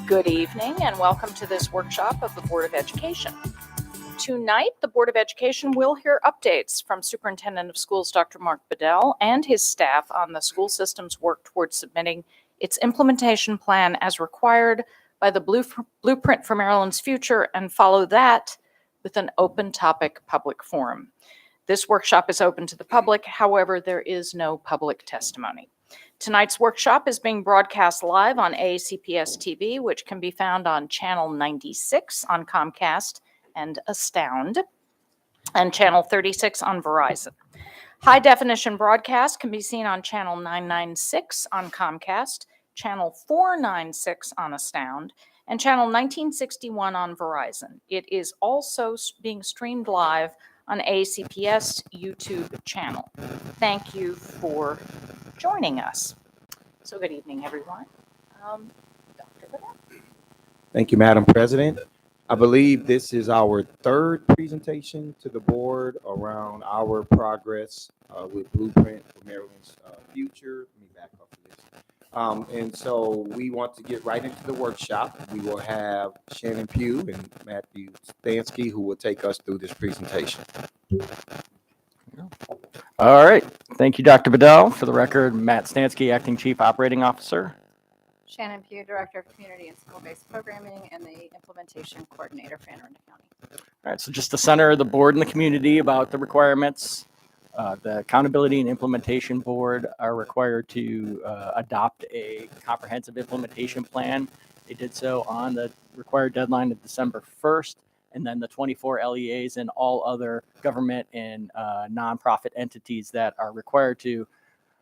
Good evening and welcome to this workshop of the Board of Education. Tonight, the Board of Education will hear updates from Superintendent of Schools Dr. Mark Bedell and his staff on the school system's work towards submitting its implementation plan as required by the Blueprint for Maryland's Future, and follow that with an open topic public forum. This workshop is open to the public, however, there is no public testimony. Tonight's workshop is being broadcast live on ACPS TV, which can be found on Channel 96 on Comcast and Astound, and Channel 36 on Verizon. High definition broadcast can be seen on Channel 996 on Comcast, Channel 496 on Astound, and Channel 1961 on Verizon. It is also being streamed live on ACPS YouTube channel. Thank you for joining us. So good evening, everyone. Dr. Bedell. Thank you, Madam President. I believe this is our third presentation to the board around our progress with Blueprint for Maryland's Future. Let me back up for this. And so we want to get right into the workshop. We will have Shannon Pugh and Matthew Stansky who will take us through this presentation. All right. Thank you, Dr. Bedell. For the record, Matt Stansky, Acting Chief Operating Officer. Shannon Pugh, Director of Community and School-Based Programming and the Implementation Coordinator for Anne Arundel County. All right. So just to center the board and the community about the requirements, the Accountability and Implementation Board are required to adopt a comprehensive implementation plan. They did so on the required deadline of December 1st. And then the 24 LEAs and all other government and nonprofit entities that are required to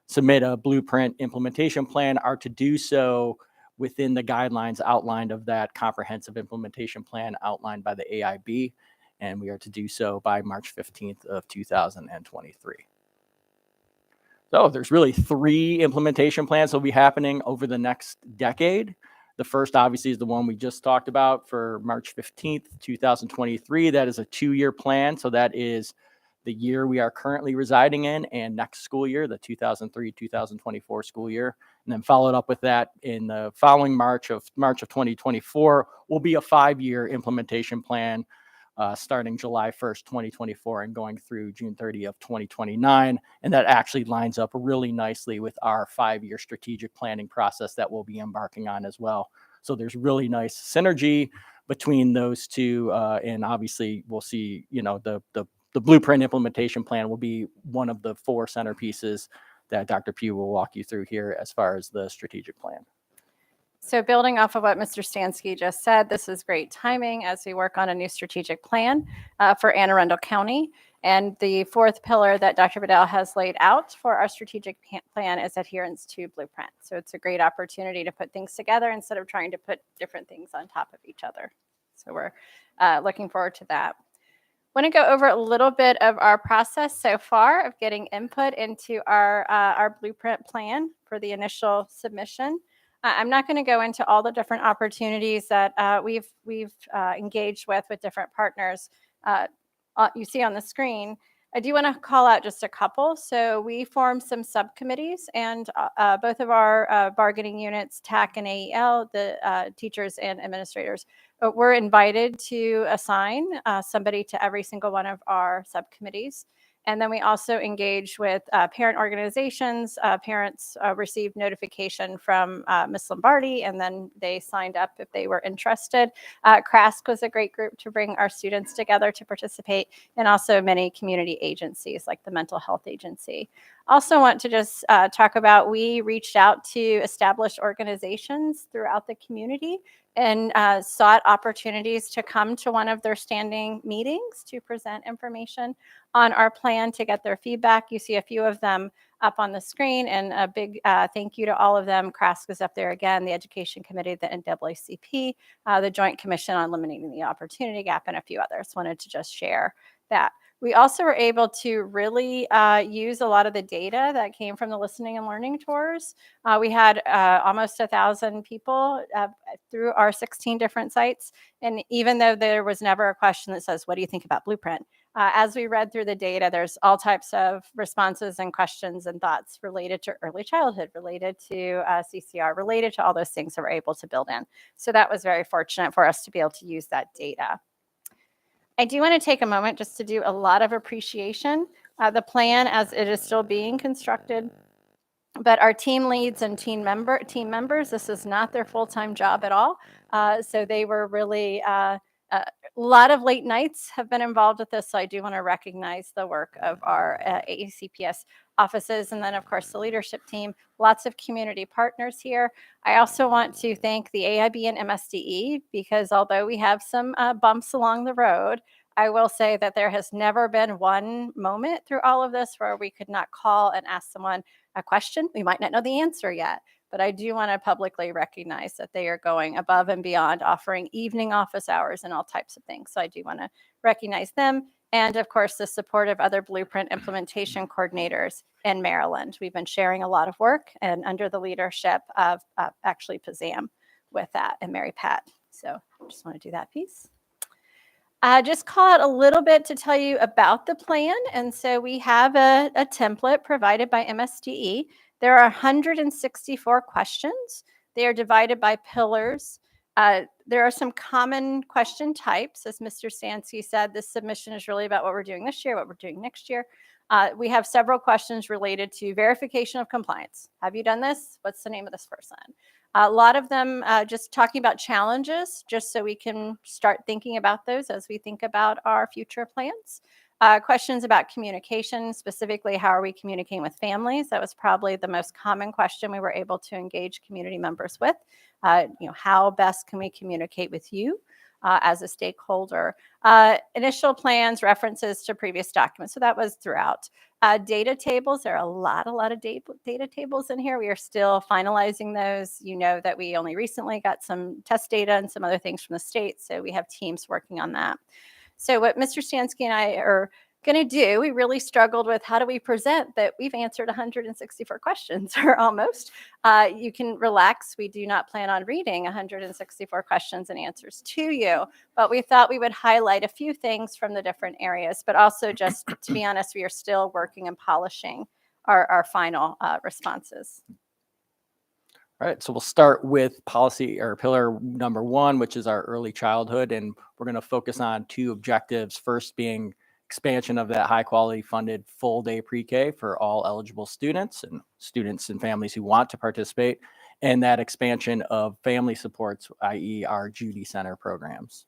submit a blueprint implementation plan are to do so within the guidelines outlined of that comprehensive implementation plan outlined by the AIB. And we are to do so by March 15th of 2023. So there's really 3 implementation plans that will be happening over the next decade. The first, obviously, is the one we just talked about for March 15th, 2023. That is a 2-year plan. So that is the year we are currently residing in and next school year, the 2023-2024 school year. And then followed up with that in the following March of 2024 will be a 5-year implementation plan starting July 1st, 2024 and going through June 30th of 2029. And that actually lines up really nicely with our 5-year strategic planning process that we'll be embarking on as well. So there's really nice synergy between those two. And obviously we'll see, the blueprint implementation plan will be one of the 4 centerpieces that Dr. Pugh will walk you through here as far as the strategic plan. So building off of what Mr. Stansky just said, this is great timing as we work on a new strategic plan for Anne Arundel County. And the 4th pillar that Dr. Bedell has laid out for our strategic plan is adherence to blueprint. So it's a great opportunity to put things together instead of trying to put different things on top of each other. So we're looking forward to that. I want to go over a little bit of our process so far of getting input into our blueprint plan for the initial submission. I'm not going to go into all the different opportunities that we've engaged with different partners you see on the screen. I do want to call out just a couple. So we formed some subcommittees, and both of our bargaining units, TAC and AEL, the teachers and administrators, were invited to assign somebody to every single one of our subcommittees. And then we also engage with parent organizations. Parents received notification from Ms. Lombardi, and then they signed up if they were interested. CRASC was a great group to bring our students together to participate, and also many community agencies like the Mental Health Agency. Also want to just talk about, we reached out to established organizations throughout the community and sought opportunities to come to one of their standing meetings to present information on our plan to get their feedback. You see a few of them up on the screen, and a big thank you to all of them. CRASC is up there again, the Education Committee, the NAACP, the Joint Commission on Eliminating the Opportunity Gap, and a few others. Wanted to just share that. We also were able to really use a lot of the data that came from the listening and learning tours. We had almost 1,000 people through our 16 different sites. And even though there was never a question that says, what do you think about Blueprint? As we read through the data, there's all types of responses and questions and thoughts related to early childhood, related to CCR, related to all those things that we're able to build in. So that was very fortunate for us to be able to use that data. I do want to take a moment just to do a lot of appreciation. The plan as it is still being constructed, but our team leads and team members, this is not their full-time job at all. So they were really, a lot of late nights have been involved with this. So I do want to recognize the work of our AACPS offices, and then of course the leadership team, lots of community partners here. I also want to thank the AIB and MSDE, because although we have some bumps along the road, I will say that there has never been one moment through all of this where we could not call and ask someone a question. We might not know the answer yet, but I do want to publicly recognize that they are going above and beyond, offering evening office hours and all types of things. So I do want to recognize them. And of course, the support of other Blueprint implementation coordinators in Maryland. We've been sharing a lot of work, and under the leadership of actually Pazam with that, and Mary Pat. So I just want to do that piece. Just call out a little bit to tell you about the plan. And so we have a template provided by MSDE. There are 164 questions. They are divided by pillars. There are some common question types. As Mr. Stansky said, this submission is really about what we're doing this year, what we're doing next year. We have several questions related to verification of compliance. Have you done this? What's the name of this person? A lot of them just talking about challenges, just so we can start thinking about those as we think about our future plans. Questions about communication, specifically how are we communicating with families? That was probably the most common question we were able to engage community members with. How best can we communicate with you as a stakeholder? Initial plans, references to previous documents. So that was throughout. Data tables, there are a lot of data tables in here. We are still finalizing those. You know that we only recently got some test data and some other things from the state, so we have teams working on that. So what Mr. Stansky and I are going to do, we really struggled with how do we present that we've answered 164 questions or almost. You can relax. We do not plan on reading 164 questions and answers to you, but we thought we would highlight a few things from the different areas, but also just to be honest, we are still working and polishing our final responses. All right, so we'll start with policy or pillar number 1, which is our early childhood. And we're going to focus on 2 objectives. First being expansion of that high quality funded full day pre-K for all eligible students and families who want to participate, and that expansion of family supports, i.e. our Judy Center programs.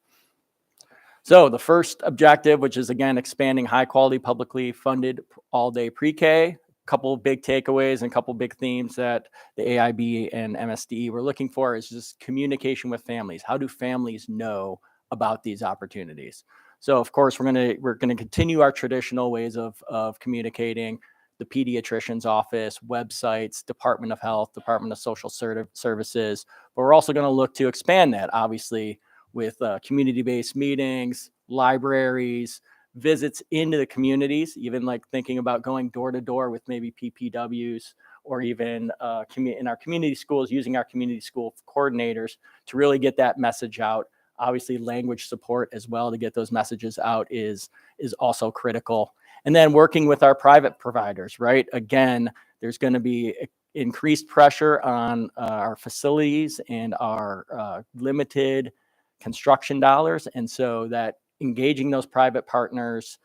So the first objective, which is again, expanding high quality publicly funded all day pre-K, couple of big takeaways and a couple of big themes that the AIB and MSDE were looking for is just communication with families. How do families know about these opportunities? So of course, we're going to continue our traditional ways of communicating: the pediatrician's office, websites, Department of Health, Department of Social Services. But we're also going to look to expand that, obviously, with community-based meetings, libraries, visits into the communities, even like thinking about going door to door with maybe PPWs, or even in our community schools, using our community school coordinators to really get that message out. Obviously, language support as well to get those messages out is also critical. And then working with our private providers, right? Again, there's going to be increased pressure on our facilities and our limited construction dollars. And so that engaging those private partners,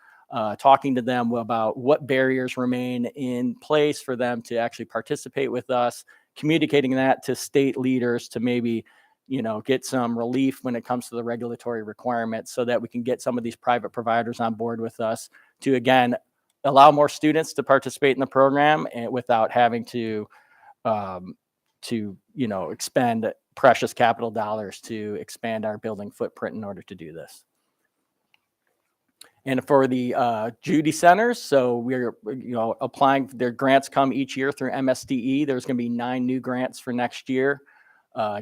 talking to them about what barriers remain in place for them to actually participate with us, communicating that to state leaders to maybe, get some relief when it comes to the regulatory requirements, so that we can get some of these private providers on board with us to, again, allow more students to participate in the program and without having to expend precious capital dollars to expand our building footprint in order to do this. And for the Judy Centers, so we're applying. Their grants come each year through MSDE. There's going to be 9 new grants for next year.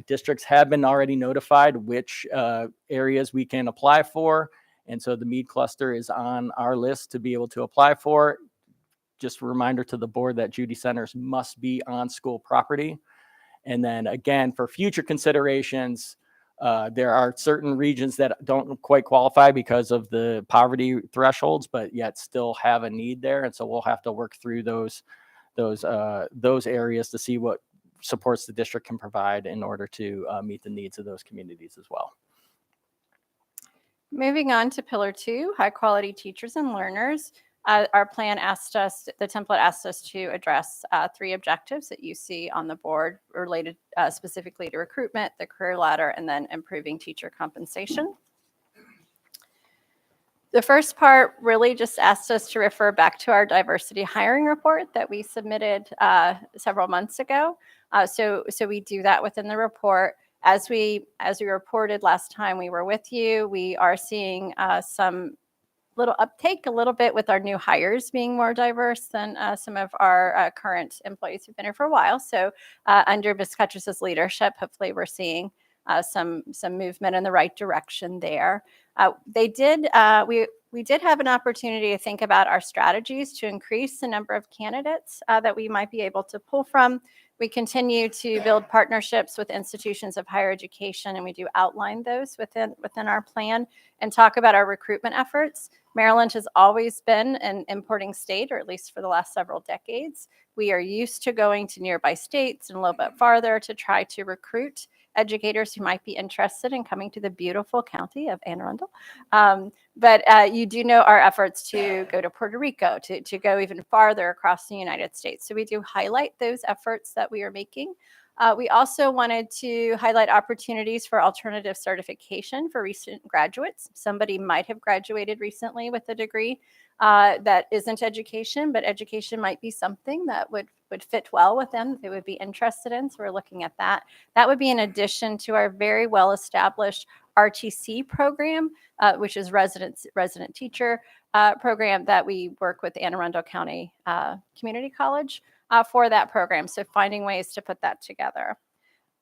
Districts have been already notified which areas we can apply for, and so the Meade cluster is on our list to be able to apply for. Just a reminder to the board that Judy Centers must be on school property. And then again, for future considerations, there are certain regions that don't quite qualify because of the poverty thresholds, but yet still have a need there. And so we'll have to work through those areas to see what supports the district can provide in order to meet the needs of those communities as well. Moving on to pillar 2, high quality teachers and learners. Our plan the template asked us to address 3 objectives that you see on the board related specifically to recruitment, the career ladder, and then improving teacher compensation. The first part really just asked us to refer back to our diversity hiring report that we submitted several months ago. So we do that within the report. As we reported last time we were with you, we are seeing some little uptake a little bit with our new hires being more diverse than some of our current employees who've been here for a while. So under Ms. Cutchess's leadership, hopefully we're seeing some movement in the right direction there. We did have an opportunity to think about our strategies to increase the number of candidates that we might be able to pull from. We continue to build partnerships with institutions of higher education, and we do outline those within our plan and talk about our recruitment efforts. Maryland has always been an importing state, or at least for the last several decades. We are used to going to nearby states and a little bit farther to try to recruit educators who might be interested in coming to the beautiful county of Anne Arundel. But you do know our efforts to go to Puerto Rico, to go even farther across the United States. So we do highlight those efforts that we are making. We also wanted to highlight opportunities for alternative certification for recent graduates. Somebody might have graduated recently with a degree that isn't education, but education might be something that would fit well with them, that they would be interested in. So we're looking at that. That would be in addition to our very well-established RTC program, which is resident teacher program that we work with Anne Arundel County Community College for that program. So finding ways to put that together.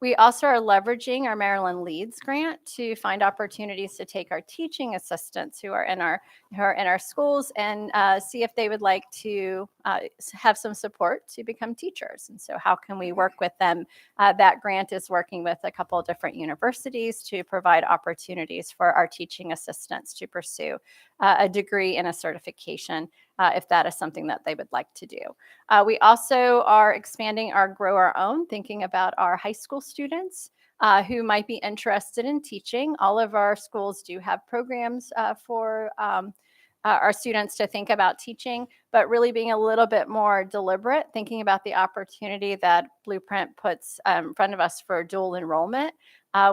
We also are leveraging our Maryland Leads grant to find opportunities to take our teaching assistants who are in our schools and see if they would like to have some support to become teachers. And so, how can we work with them? That grant is working with a couple of different universities to provide opportunities for our teaching assistants to pursue a degree and a certification if that is something that they would like to do. We also are expanding our Grow Our Own, thinking about our high school students who might be interested in teaching. All of our schools do have programs for our students to think about teaching, but really being a little bit more deliberate, thinking about the opportunity that Blueprint puts in front of us for dual enrollment.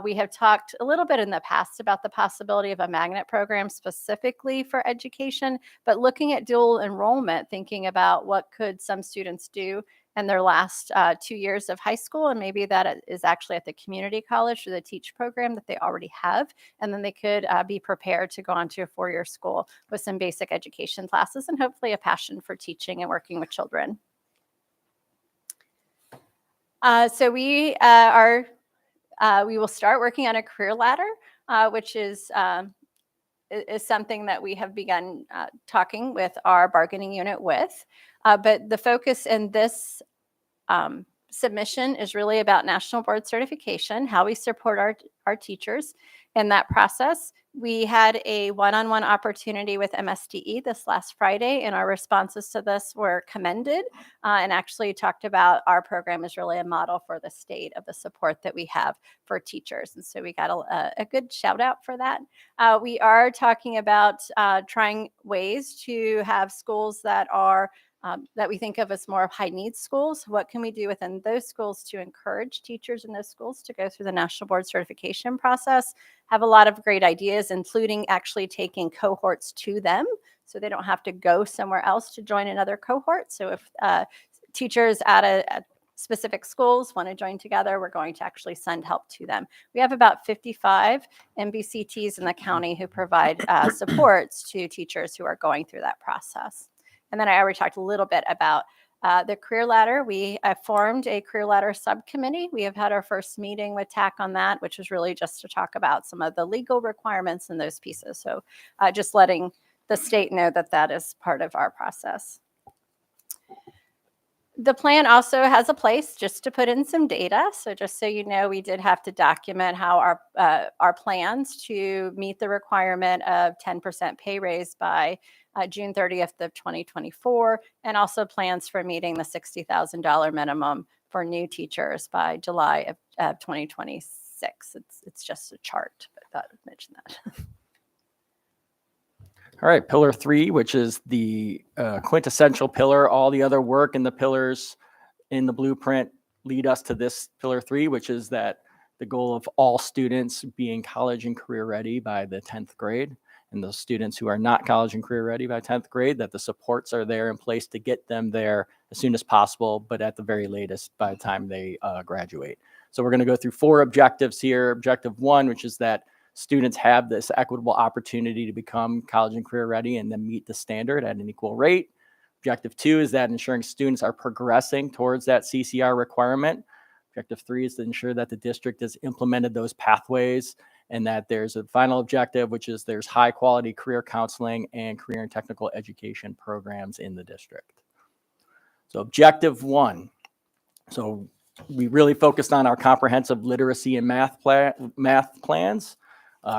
We have talked a little bit in the past about the possibility of a magnet program specifically for education, but looking at dual enrollment, thinking about what could some students do in their last 2 years of high school, and maybe that is actually at the community college or the teach program that they already have, and then they could be prepared to go on to a 4-year school with some basic education classes and hopefully a passion for teaching and working with children. So we will start working on a career ladder, which is something that we have begun talking with our bargaining unit with. But the focus in this submission is really about national board certification, how we support our teachers in that process. We had a one-on-one opportunity with MSDE this last Friday, and our responses to this were commended and actually talked about our program is really a model for the state of the support that we have for teachers. And so we got a good shout out for that. We are talking about trying ways to have schools that are that we think of as more of high needs schools. What can we do within those schools to encourage teachers in those schools to go through the national board certification process? Have a lot of great ideas, including actually taking cohorts to them so they don't have to go somewhere else to join another cohort. So if teachers at specific schools want to join together, we're going to actually send help to them. We have about 55 MBCTs in the county who provide supports to teachers who are going through that process. And then I already talked a little bit about the career ladder. We formed a career ladder subcommittee. We have had our first meeting with TAC on that, which was really just to talk about some of the legal requirements and those pieces. So just letting the state know that that is part of our process. The plan also has a place just to put in some data. So just so you know, we did have to document how our plans to meet the requirement of 10% pay raise by June 30th of 2024, and also plans for meeting the $60,000 minimum for new teachers by July of 2026. It's just a chart, but I thought I'd mention that. All right, pillar 3, which is the quintessential pillar. All the other work in the pillars in the blueprint lead us to this pillar 3, which is that the goal of all students being college and career ready by the 10th grade. And those students who are not college and career ready by 10th grade, that the supports are there in place to get them there as soon as possible, but at the very latest by the time they graduate. So we're going to go through 4 objectives here. Objective 1, which is that students have this equitable opportunity to become college and career ready and then meet the standard at an equal rate. Objective 2 is that ensuring students are progressing towards that CCR requirement. Objective 3 is to ensure that the district has implemented those pathways, and that there's a final objective, which is there's high quality career counseling and career and technical education programs in the district. So objective 1. So we really focused on our comprehensive literacy and math plans.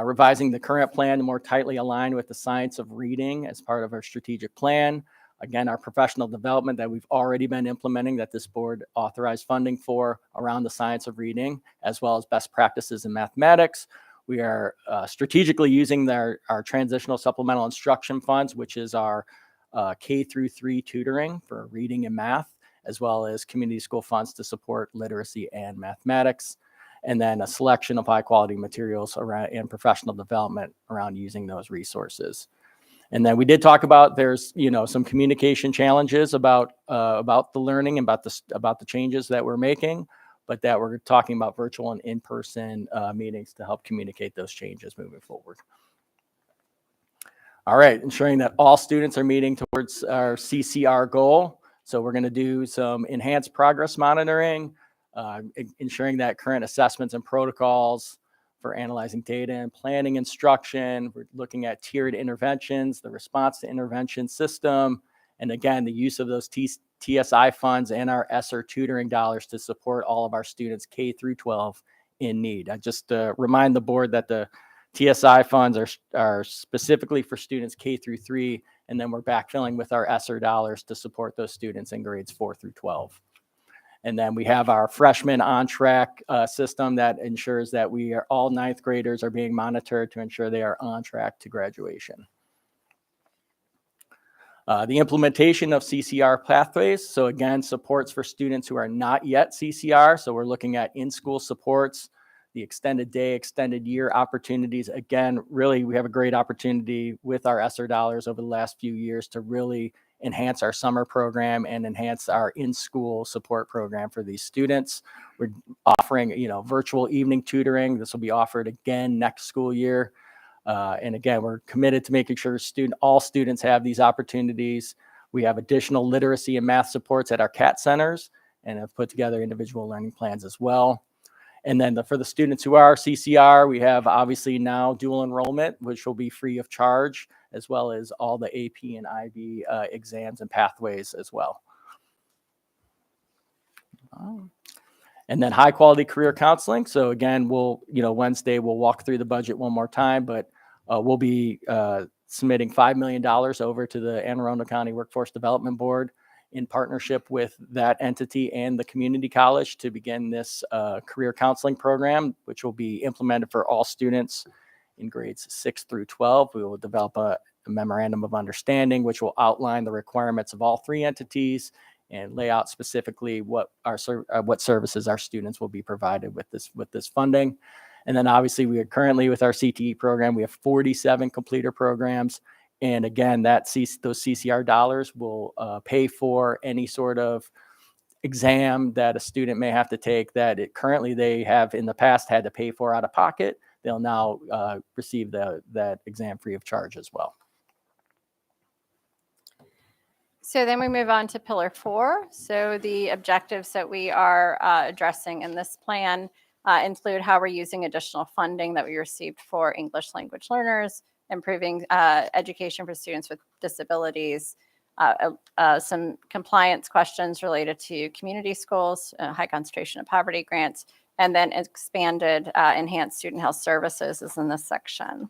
Revising the current plan to more tightly align with the science of reading as part of our strategic plan. Again, our professional development that we've already been implementing, that this board authorized funding for around the science of reading, as well as best practices in mathematics. We are strategically using our transitional supplemental instruction funds, which is our K-3 tutoring for reading and math, as well as community school funds to support literacy and mathematics. And then a selection of high quality materials around and professional development around using those resources. And then we did talk about there's some communication challenges about the learning and about the changes that we're making, but that we're talking about virtual and in-person meetings to help communicate those changes moving forward. All right, ensuring that all students are meeting towards our CCR goal. So we're going to do some enhanced progress monitoring, ensuring that current assessments and protocols for analyzing data and planning instruction. We're looking at tiered interventions, the response to intervention system, and again, the use of those TSI funds and our ESSER tutoring dollars to support all of our students K through 12 in need. I just remind the board that the TSI funds are specifically for students K through 3, and then we're backfilling with our ESSER dollars to support those students in grades 4 through 12. And then we have our freshman on-track system that ensures that all ninth graders are being monitored to ensure they are on track to graduation. The implementation of CCR pathways. So again, supports for students who are not yet CCR. So we're looking at in-school supports, the extended day, extended year opportunities. Again, really, we have a great opportunity with our ESSER dollars over the last few years to really enhance our summer program and enhance our in-school support program for these students. We're offering, virtual evening tutoring. This will be offered again next school year. And again, we're committed to making sure all students have these opportunities. We have additional literacy and math supports at our CAT centers and have put together individual learning plans as well. And then for the students who are CCR, we have obviously now dual enrollment, which will be free of charge, as well as all the AP and IB exams and pathways as well. And then high quality career counseling. So again, Wednesday, we'll walk through the budget one more time, but we'll be submitting $5 million over to the Anne Arundel County Workforce Development Board in partnership with that entity and the community college to begin this career counseling program, which will be implemented for all students in grades 6 through 12. We will develop a memorandum of understanding, which will outline the requirements of all 3 entities and lay out specifically what services our students will be provided with this funding. And then obviously we are currently with our CTE program, we have 47 completer programs. And again, those CCR dollars will pay for any sort of exam that a student may have to take that currently they have in the past had to pay for out of pocket. They'll now receive that exam free of charge as well. So then we move on to Pillar 4. So the objectives that we are addressing in this plan include how we're using additional funding that we received for English language learners, improving education for students with disabilities, some compliance questions related to community schools, high concentration of poverty grants, and then expanded enhanced student health services is in this section.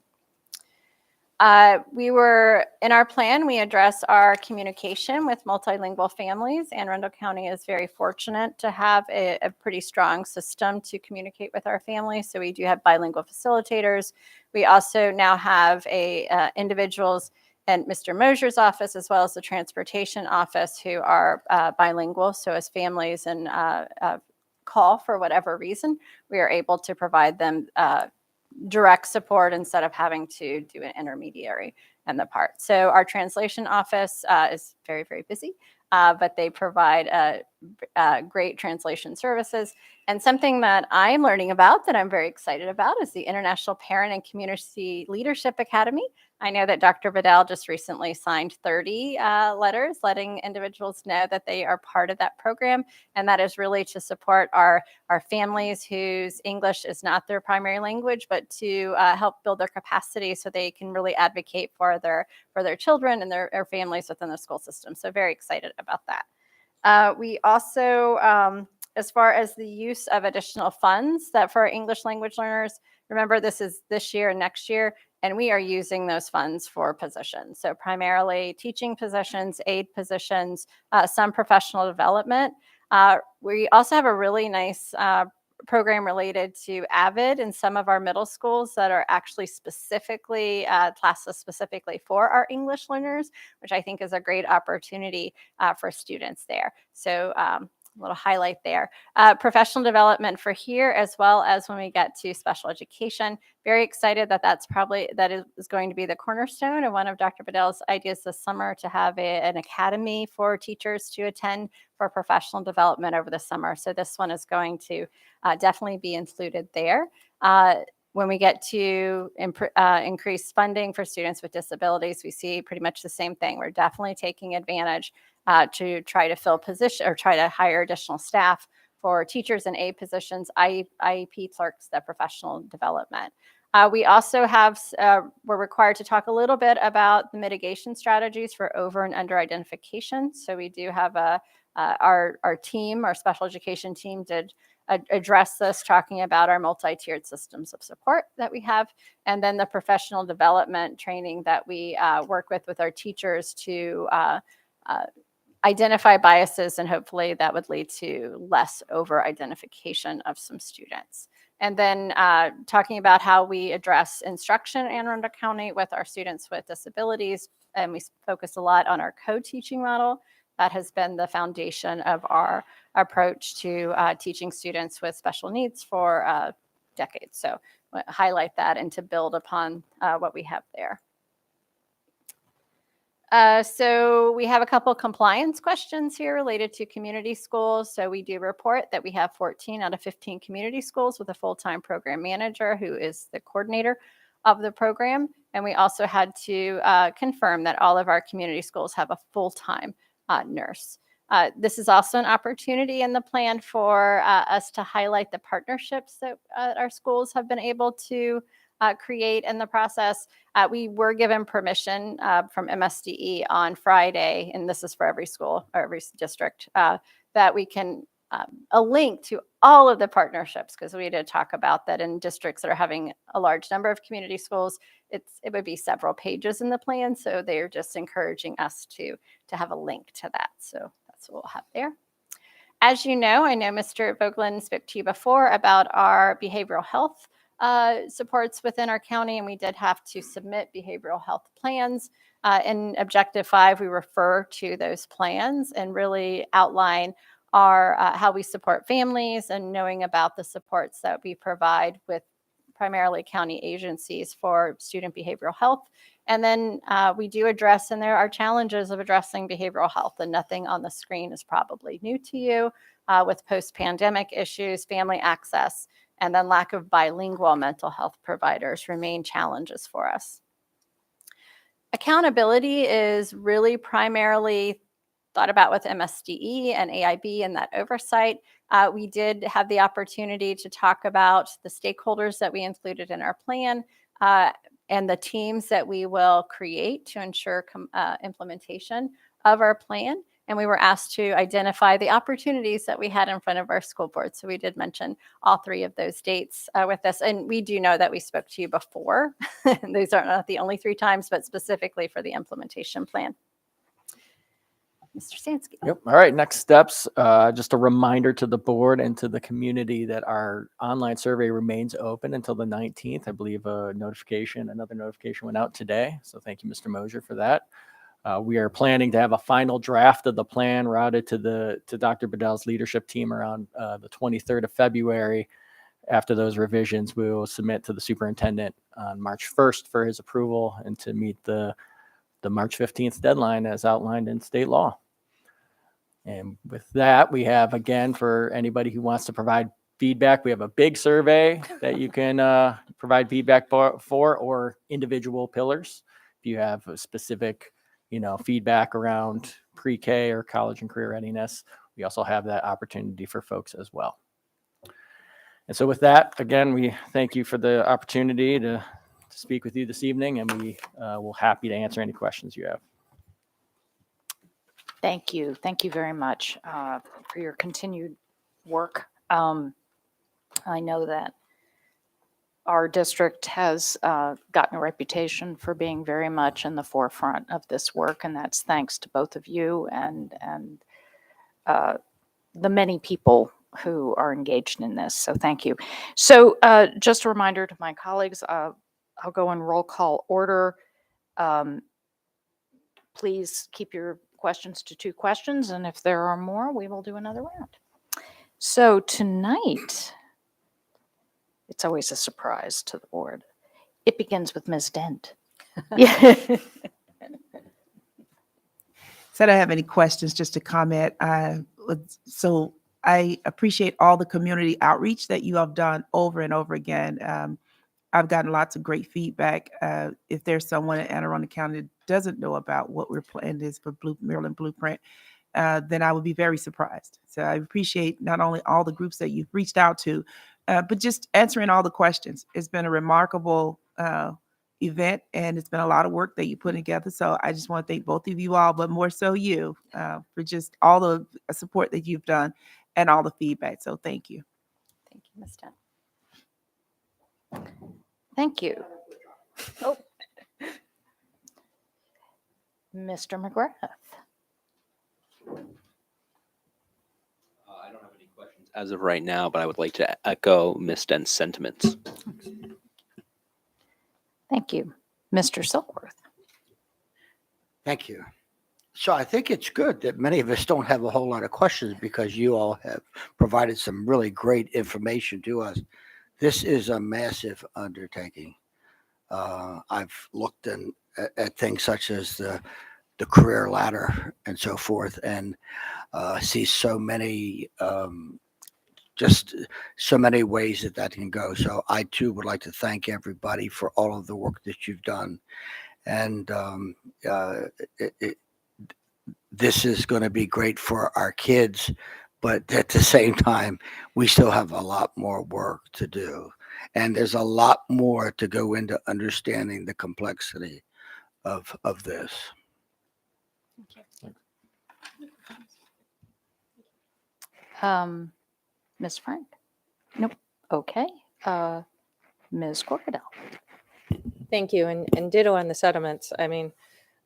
We were in our plan, we address our communication with multilingual families. Anne Arundel County is very fortunate to have a pretty strong system to communicate with our families. So we do have bilingual facilitators. We also now have individuals in Mr. Mosier's office, as well as the transportation office, who are bilingual. So as families call for whatever reason, we are able to provide them direct support instead of having to do an intermediary in the part. So our translation office is very, very busy, but they provide great translation services. And something that I'm learning about that I'm very excited about is the International Parent and Community Leadership Academy. I know that Dr. Vidal just recently signed 30 letters letting individuals know that they are part of that program. And that is really to support our families whose English is not their primary language, but to help build their capacity so they can really advocate for their children and their families within the school system. So very excited about that. We also, as far as the use of additional funds that for English language learners, remember this is this year and next year, and we are using those funds for positions. So primarily teaching positions, aid positions, some professional development. We also have a really nice program related to AVID in some of our middle schools that are actually specifically classes specifically for our English learners, which I think is a great opportunity for students there. So a little highlight there. Professional development for here, as well as when we get to special education. Very excited that is going to be the cornerstone of one of Dr. Vidal's ideas this summer, to have an academy for teachers to attend for professional development over the summer. So this one is going to definitely be included there. When we get to increase funding for students with disabilities, we see pretty much the same thing. We're definitely taking advantage to try to fill position or try to hire additional staff for teachers and aide positions, IEP clerks, the professional development. We also have, we're required to talk a little bit about the mitigation strategies for over and under identification. So we do have our team, our special education team did address this, talking about our multi-tiered systems of support that we have, and then the professional development training that we work with our teachers to identify biases, and hopefully that would lead to less over identification of some students. And then talking about how we address instruction in Anne Arundel County with our students with disabilities. And we focus a lot on our co-teaching model. That has been the foundation of our approach to teaching students with special needs for decades. So highlight that and to build upon what we have there. So we have a couple compliance questions here related to community schools. So we do report that we have 14 out of 15 community schools with a full-time program manager who is the coordinator of the program. And we also had to confirm that all of our community schools have a full-time nurse. This is also an opportunity in the plan for us to highlight the partnerships that our schools have been able to create in the process. We were given permission from MSDE on Friday, and this is for every school or every district, that we can a link to all of the partnerships, because we did talk about that in districts that are having a large number of community schools. It would be several pages in the plan, so they're just encouraging us to have a link to that. So that's what we'll have there. As you know, I know Mr. Vogelin spoke to you before about our behavioral health supports within our county, and we did have to submit behavioral health plans. In Objective 5, we refer to those plans and really outline our how we support families and knowing about the supports that we provide with primarily county agencies for student behavioral health. And then we do address, and there are challenges of addressing behavioral health, and nothing on the screen is probably new to you with post-pandemic issues, family access, and then lack of bilingual mental health providers remain challenges for us. Accountability is really primarily thought about with MSDE and AIB and that oversight. We did have the opportunity to talk about the stakeholders that we included in our plan and the teams that we will create to ensure implementation of our plan. And we were asked to identify the opportunities that we had in front of our school board. So we did mention all three of those dates with us. And we do know that we spoke to you before. These are not the only 3 times, but specifically for the implementation plan. Mr. Stansky. Yep. All right. Next steps. Just a reminder to the board and to the community that our online survey remains open until the 19th. I believe another notification went out today. So thank you, Mr. Mosier, for that. We are planning to have a final draft of the plan routed to Dr. Bedell's leadership team around the 23rd of February. After those revisions, we will submit to the superintendent on March 1st for his approval and to meet the March 15th deadline as outlined in state law. And with that, we have, again, for anybody who wants to provide feedback, we have a big survey that you can provide feedback for, or individual pillars. If you have a specific feedback around pre-K or college and career readiness, we also have that opportunity for folks as well. And so with that, again, we thank you for the opportunity to speak with you this evening, and we will happy to answer any questions you have. Thank you. Thank you very much for your continued work. I know that our district has gotten a reputation for being very much in the forefront of this work, and that's thanks to both of you and the many people who are engaged in this. So thank you. So just a reminder to my colleagues, I'll go in roll call order. Please keep your questions to 2 questions, and if there are more, we will do another round. So tonight, it's always a surprise to the board. It begins with Ms. Dent. Yeah. So I don't have any questions, just a comment. So I appreciate all the community outreach that you have done over and over again. I've gotten lots of great feedback. If there's someone in Anne Arundel County that doesn't know about what we're planning is for Maryland Blueprint, then I would be very surprised. So I appreciate not only all the groups that you've reached out to, but just answering all the questions. It's been a remarkable event, and it's been a lot of work that you put together. So I just want to thank both of you all, but more so you, for just all the support that you've done and all the feedback. So thank you. Thank you, Ms. Dent. Thank you. Oh. Mr. McGrath. I don't have any questions as of right now, but I would like to echo Ms. Dent's sentiments. Thank you. Mr. Silkworth. Thank you. So I think it's good that many of us don't have a whole lot of questions because you all have provided some really great information to us. This is a massive undertaking. I've looked at things such as the career ladder and so forth, and see so many just so many ways that can go. So I too would like to thank everybody for all of the work that you've done, and this is going to be great for our kids, but at the same time, we still have a lot more work to do. And there's a lot more to go into understanding the complexity of this. Ms. Frank? Nope. Okay. Ms. Corkadell. Thank you. And ditto on the settlements. I mean,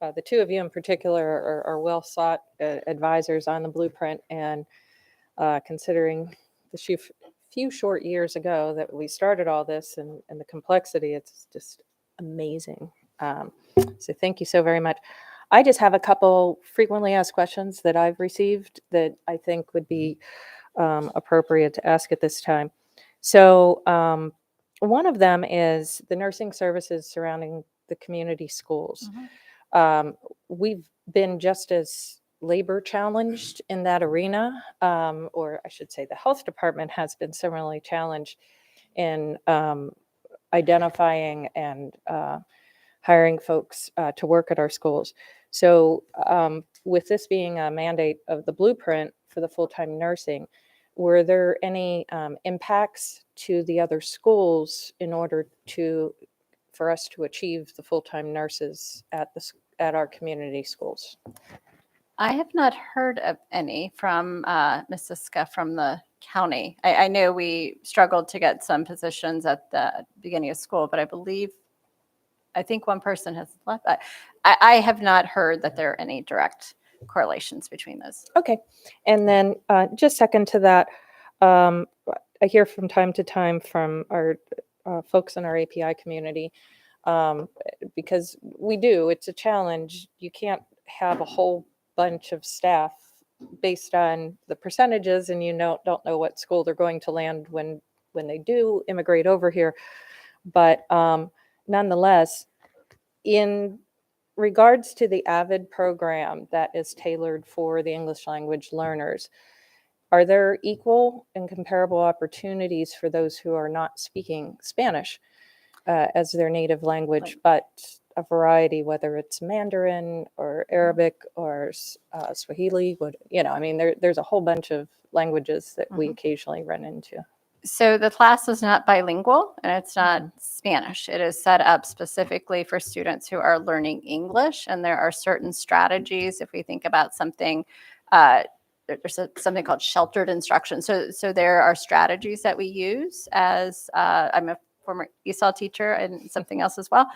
the two of you in particular are well sought advisors on the blueprint, and considering the few short years ago that we started all this and the complexity, it's just amazing. So thank you so very much. I just have a couple frequently asked questions that I've received that I think would be appropriate to ask at this time. So one of them is the nursing services surrounding the community schools. We've been just as labor challenged in that arena, or I should say the health department has been similarly challenged in identifying and hiring folks to work at our schools. So with this being a mandate of the blueprint for the full-time nursing, were there any impacts to the other schools in order for us to achieve the full-time nurses at our community schools? I have not heard of any from Ms. Siska from the county. I know we struggled to get some positions at the beginning of school, but I think one person has left. I have not heard that there are any direct correlations between those. Okay. And then just second to that, I hear from time to time from our folks in our API community, because it's a challenge. You can't have a whole bunch of staff based on the percentages, and don't know what school they're going to land when they do immigrate over here. But nonetheless, in regards to the AVID program that is tailored for the English language learners, are there equal and comparable opportunities for those who are not speaking Spanish as their native language, but a variety, whether it's Mandarin or Arabic or Swahili? There's a whole bunch of languages that we occasionally run into. So the class is not bilingual and it's not Spanish. It is set up specifically for students who are learning English, and there are certain strategies. If we think about something, there's something called sheltered instruction. So there are strategies that we use as I'm a former ESOL teacher and something else as well,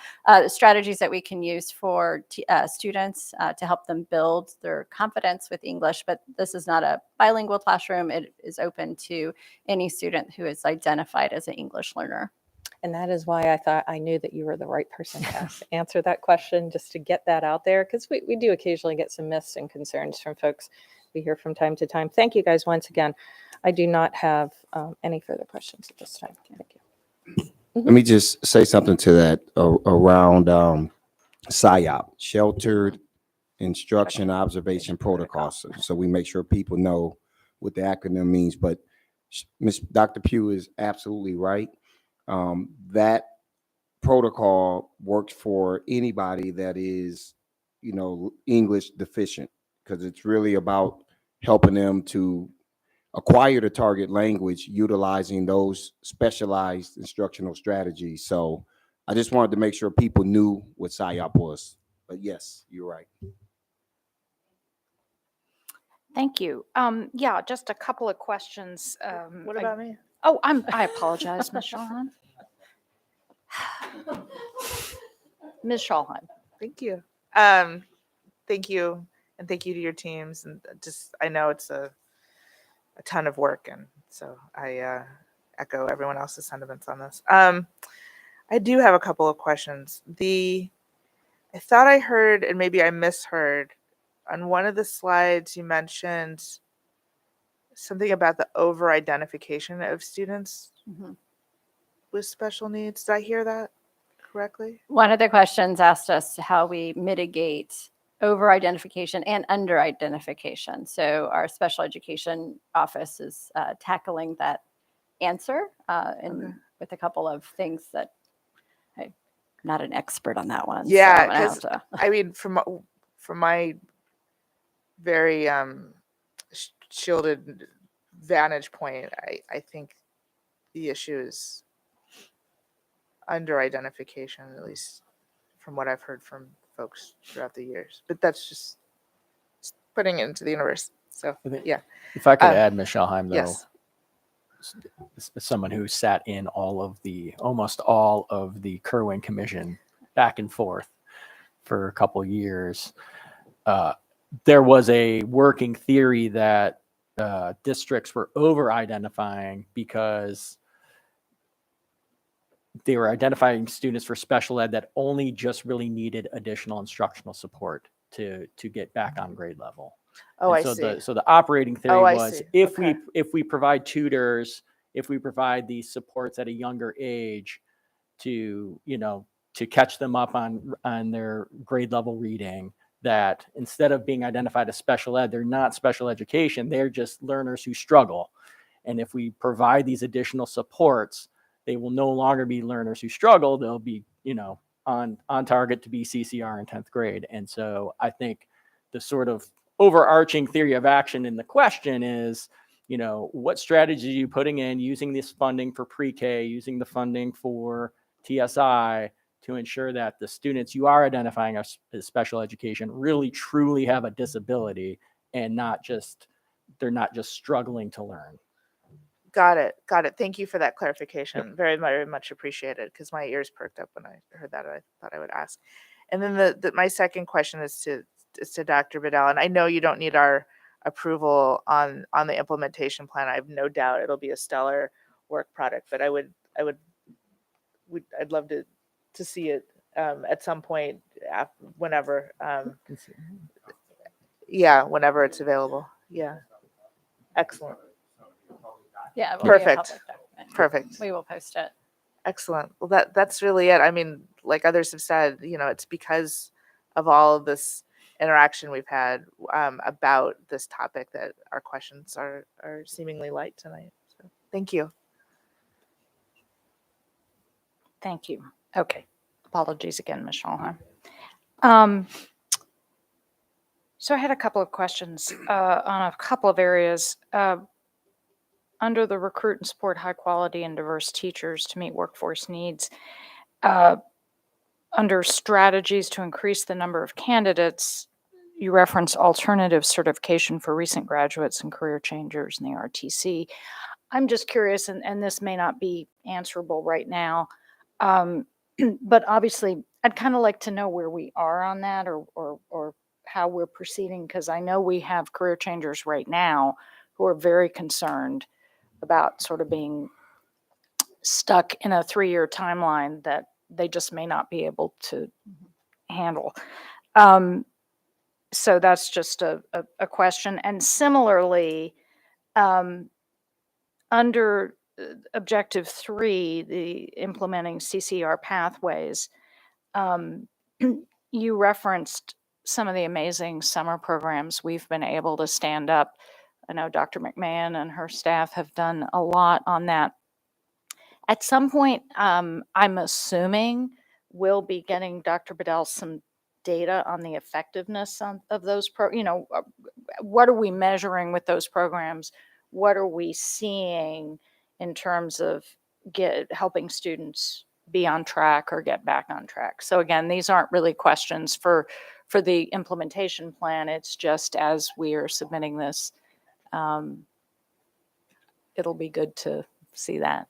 strategies that we can use for students to help them build their confidence with English. But this is not a bilingual classroom. It is open to any student who is identified as an English learner. And that is why I thought I knew that you were the right person to answer that question, just to get that out there, because we do occasionally get some myths and concerns from folks we hear from time to time. Thank you guys once again. I do not have any further questions at this time. Thank you. Let me just say something to that around SIOP, Sheltered Instruction Observation Protocols. So we make sure people know what the acronym means. But Dr. Pugh is absolutely right. That protocol works for anybody that is, English deficient. because it's really about helping them to acquire the target language utilizing those specialized instructional strategies. So I just wanted to make sure people knew what PSYOP was. But yes, you're right. Thank you. Yeah, just a couple of questions. What about me? Oh, I apologize, Ms. Shawhan. Ms. Shawhan. Thank you. Thank you, and thank you to your teams. And just, I know it's a ton of work, and so I echo everyone else's sentiments on this. I do have a couple of questions. I thought I heard, and maybe I misheard, on one of the slides you mentioned something about the over-identification of students Mhm. with special needs. Did I hear that correctly? One of the questions asked us how we mitigate over-identification and under-identification. So our special education office is tackling that answer Okay. with a couple of things that I'm not an expert on that one. Yeah, so I'm gonna have 'cause to- I mean, from my very shielded vantage point, I think the issue is under identification, at least from what I've heard from folks throughout the years. But that's just putting it into the universe. So yeah, If I could Um, add, Ms. Schalheim, though, yes, as someone who sat in almost all of the Kerwin Commission back and forth for a couple years, there was a working theory that districts were over-identifying because they were identifying students for special ed that only just really needed additional instructional support to get back on grade level. oh, And I so see. the operating theory Oh, I was see. if Okay. we provide tutors, if we provide these supports at a younger age to to catch them up on their grade level reading, that instead of being identified as special ed, they're not special education, they're just learners who struggle. And if we provide these additional supports, they will no longer be learners who struggle. They'll be, on target to be CCR in 10th grade. And so I think the sort of overarching theory of action in the question is, what strategy are you putting in using this funding for pre-K, using the funding for TSI to ensure that the students you are identifying as special education really truly have a disability and they're not just struggling to learn. Got it. Got it. Thank you for that clarification. Very, very much appreciated, because my ears perked up when I heard that. I thought I would ask. And then my second question is to Dr. Bedell, and I know you don't need our approval on the implementation plan. I have no doubt it'll be a stellar work product, but I'd love to see it at some point, whenever. Yeah, whenever it's available. Yeah. Excellent. yeah, it will be a Perfect. public document. Perfect. We will post it. Excellent. Well, that's really it. I mean, like others have said, it's because of all of this interaction we've had about this topic that our questions are seemingly light tonight. So thank you. Thank you. Okay. Apologies again, Ms. Shawhan. So I had a couple of questions on a couple of areas. Under the recruit and support high quality and diverse teachers to meet workforce needs, under strategies to increase the number of candidates, you reference alternative certification for recent graduates and career changers in the RTC. I'm just curious, and this may not be answerable right now, but obviously I'd kind of like to know where we are on that, or how we're proceeding, because I know we have career changers right now who are very concerned about sort of being stuck in a 3-year timeline that they just may not be able to handle. So that's just a question. And similarly, under objective 3, the implementing CCR pathways, you referenced some of the amazing summer programs we've been able to stand up. I know Dr. McMahon and her staff have done a lot on that. At some point, I'm assuming we'll be getting Dr. Bedell some data on the effectiveness of those what are we measuring with those programs? What are we seeing in terms of helping students be on track or get back on track? So again, these aren't really questions for the implementation plan. It's just as we are submitting this, it'll be good to see that.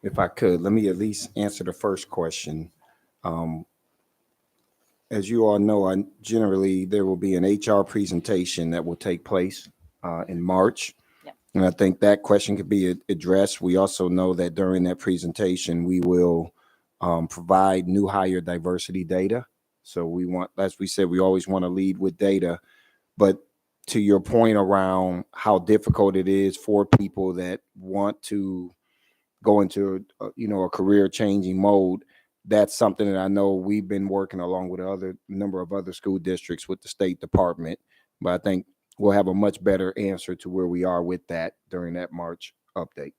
If I could, let me at least answer the first question. As you all know, generally there will be an HR presentation that will take place in March. Yep. And I think that question could be addressed. We also know that during that presentation, we will provide new hire diversity data. So we want, as we said, we always want to lead with data. But to your point around how difficult it is for people that want to go into a career changing mode, that's something that I know we've been working along with a number of other school districts with the State Department. But I think we'll have a much better answer to where we are with that during that March update.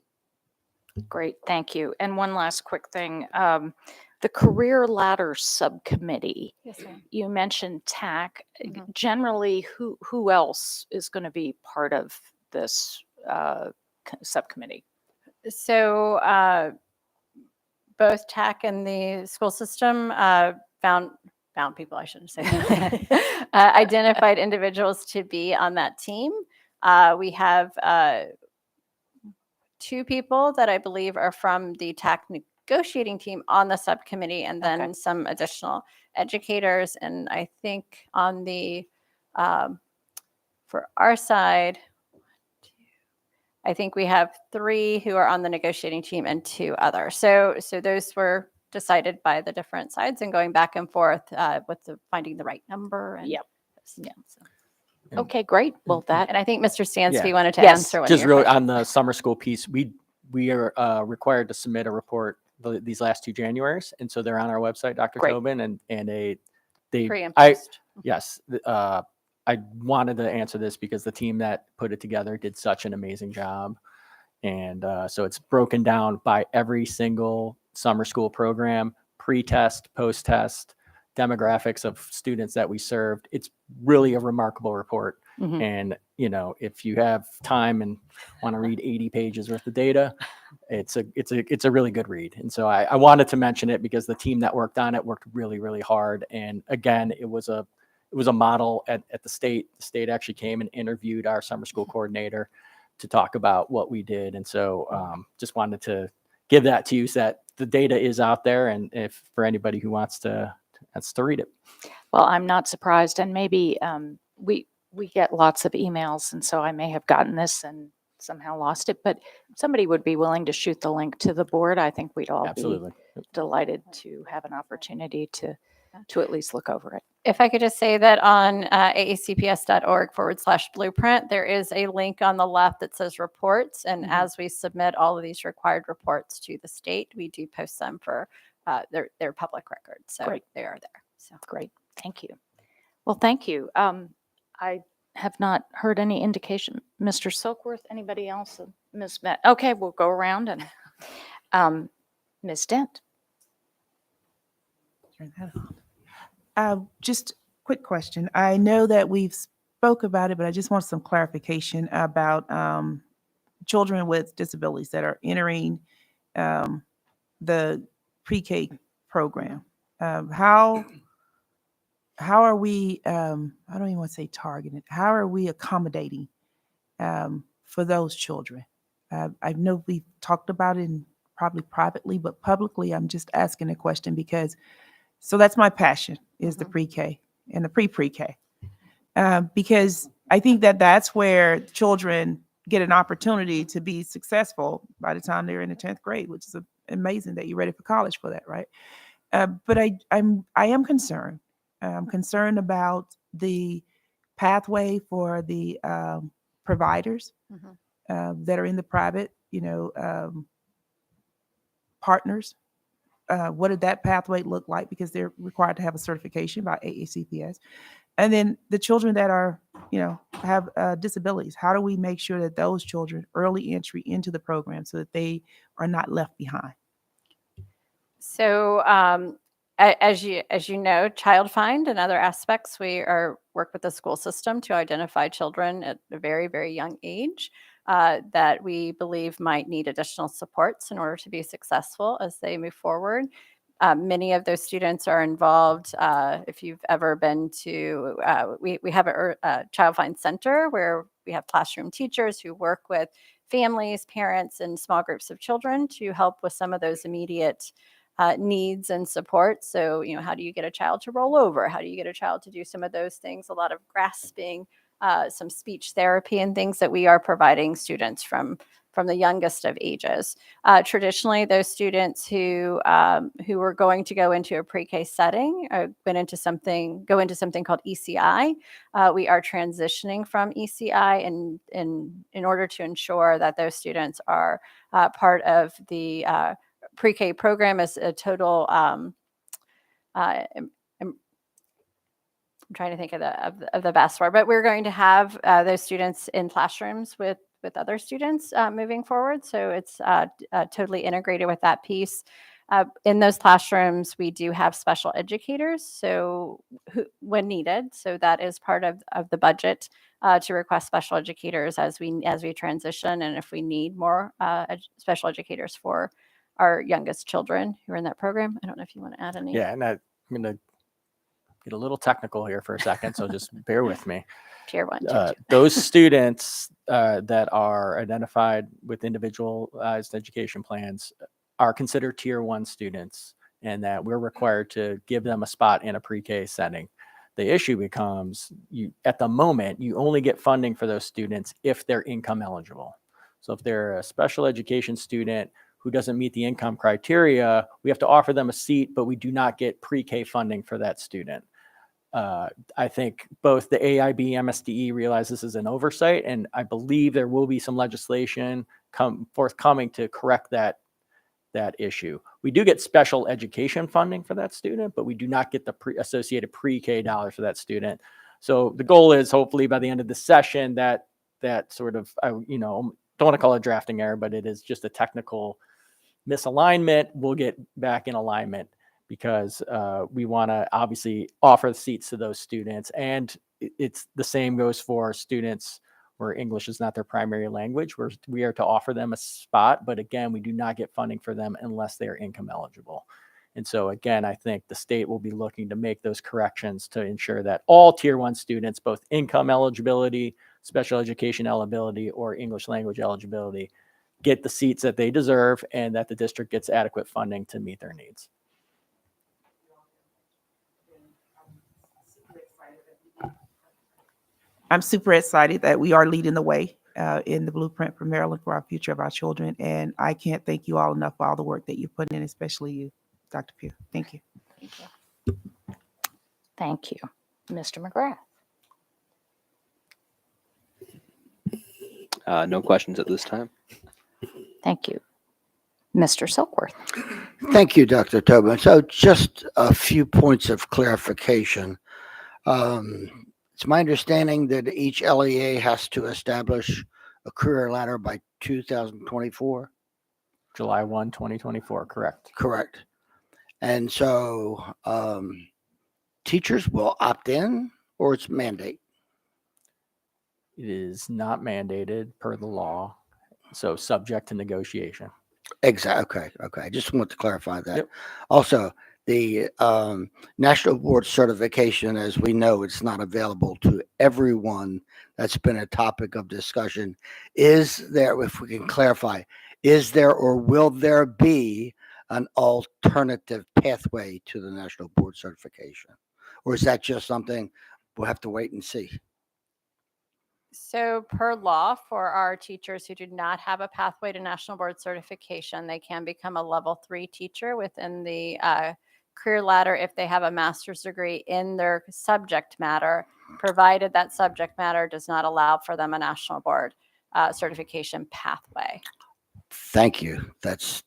Great, thank you. And one last quick thing, the Career Ladder Subcommittee. Yes, ma'am. You mentioned TAC. Mhm. Generally, who else is going to be part of this subcommittee? So both TAC and the school system found people, I shouldn't say, identified individuals to be on that team. We have 2 people that I believe are from the TAC negotiating team on the subcommittee, and then Okay. some additional educators. And I think on the for our side, I think we have 3 who are on the negotiating team and 2 others. So those were decided by the different sides and going back and forth with finding the right number. And Yep. Yeah. So. Okay, great. Well, that And I think Mr. Stansky Yeah. wanted to Yes, answer one Just of your really questions. on the summer school piece, we are required to submit a report these last 2 Januaries, and so they're on our website, Dr. Great. Tobin, and they Pre and I post. yes, I wanted to answer this because the team that put it together did such an amazing job, and so it's broken down by every single summer school program, pre-test, post-test, demographics of students that we served. It's really a remarkable report. Mhm. And, if you have time and want to read 80 pages worth of data, it's a really good read. And so I wanted to mention it because the team that worked on it worked really, really hard. And again, it was a model at the state. The state actually came and interviewed our summer school coordinator to talk about what we did. And so just wanted to give that to you so that the data is out there. And if for anybody who wants to read it. Well, I'm not surprised, and maybe we get lots of emails, and so I may have gotten this and somehow lost it, but if somebody would be willing to shoot the link to the board, I think we'd all Absolutely. be delighted to have an opportunity to at least look over it. If I could just say that on aacps.org/blueprint, there is a link on the left that says reports. And Mhm. as we submit all of these required reports to the state, we do post them for their public record. So Great. they are there. So Great, thank you. Well, thank you. I have not heard any indication. Mr. Silkworth, anybody else? Ms. Met? Okay, we'll go around and Ms. Dent. Turn that on. Just quick question. I know that we've spoke about it, but I just want some clarification about children with disabilities that are entering the pre-K program. How are we, I don't even want to say targeted, how are we accommodating for those children? I know we talked about it probably privately, but publicly, I'm just asking a question because, so that's my passion is the pre-K and the pre-K. Because I think that that's where children get an opportunity to be successful by the time they're in the 10th grade, which is amazing that you're ready for college for that, right? But I am concerned. I'm concerned about the pathway for the providers that are in the private, partners. What did that pathway look like? Because they're required to have a certification by AACPS. And then the children that are, have disabilities. How do we make sure that those children early entry into the program so that they are not left behind? So as you know, child find and other aspects, we are work with the school system to identify children at a very, very young age that we believe might need additional supports in order to be successful as they move forward. Many of those students are involved. If you've ever been to, we have a Child Find Center where we have classroom teachers who work with families, parents, and small groups of children to help with some of those immediate needs and support. So, how do you get a child to roll over? How do you get a child to do some of those things? A lot of grasping, some speech therapy, and things that we are providing students from the youngest of ages. Traditionally, those students who were going to go into a pre-K setting go into something called ECI. We are transitioning from ECI in order to ensure that those students are part of the pre-K program as a total. I'm trying to think of the best word, but we're going to have those students in classrooms with other students moving forward. So it's totally integrated with that piece. In those classrooms, we do have special educators, so when needed. So that is part of the budget to request special educators as we transition, and if we need more special educators for our youngest children who are in that program. I don't know if you want to add any. Yeah, and I'm going to get a little technical here for a second, so just bear with me. Tier 1, tier 2. Those students that are identified with individualized education plans are considered tier 1 students, and that we're required to give them a spot in a pre-K setting. The issue becomes at the moment, you only get funding for those students if they're income eligible. So if they're a special education student who doesn't meet the income criteria, we have to offer them a seat, but we do not get pre-K funding for that student. I think both the AIB, MSDE realize this is an oversight, and I believe there will be some legislation forthcoming to correct that issue. We do get special education funding for that student, but we do not get the associated pre-K dollars for that student. So the goal is hopefully by the end of the session that sort of, don't want to call it a drafting error, but it is just a technical misalignment. We'll get back in alignment, because we want to obviously offer seats to those students. And it's the same goes for students where English is not their primary language, where we are to offer them a spot. But again, we do not get funding for them unless they are income eligible. And so again, I think the state will be looking to make those corrections to ensure that all tier 1 students, both income eligibility, special education eligibility, or English language eligibility, get the seats that they deserve, and that the district gets adequate funding to meet their needs. I'm super excited that we are leading the way in the blueprint for Maryland for our future of our children. And I can't thank you all enough for all the work that you put in, especially you, Dr. Pugh. Thank you. Thank you. Thank you. Mr. McGrath. No questions at this time. Thank you. Mr. Silkworth. Thank you, Dr. Tobin. So just a few points of clarification. It's my understanding that each LEA has to establish a career ladder by 2024. July 1, 2024, correct. Correct. And so teachers will opt in, or it's mandate? It is not mandated per the law, so subject to negotiation. Exactly. Okay. I just want to clarify that. Yep. Also, the national board certification, as we know, it's not available to everyone. That's been a topic of discussion. Is there, if we can clarify, is there or will there be an alternative pathway to the national board certification? Or is that just something we'll have to wait and see? So per law, for our teachers who do not have a pathway to national board certification, they can become a level 3 teacher within the career ladder if they have a master's degree in their subject matter, provided that subject matter does not allow for them a national board certification pathway. Thank you. That's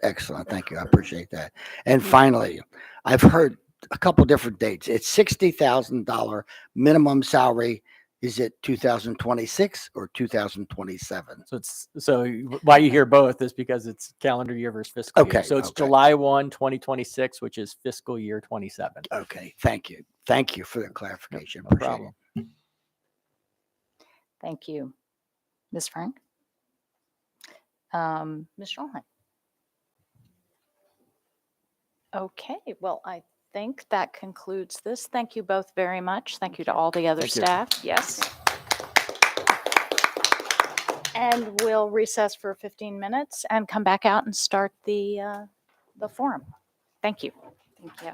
excellent. Thank you. I appreciate that. And finally, I've heard a couple different dates. It's $60,000 minimum salary Is it 2026 or 2027? So why you hear both is because it's calendar year versus fiscal year. Okay, So it's okay. July 1, 2026, which is fiscal year 27. Okay, thank you. Thank you for the clarification. No Appreciate problem. it. Thank you. Ms. Frank? Ms. Schulheim? Okay, well, I think that concludes this. Thank you both very much. Thank you to all the other Thank you. staff. Yes. And we'll recess for 15 minutes and come back out and start the forum. Thank you. Thank you.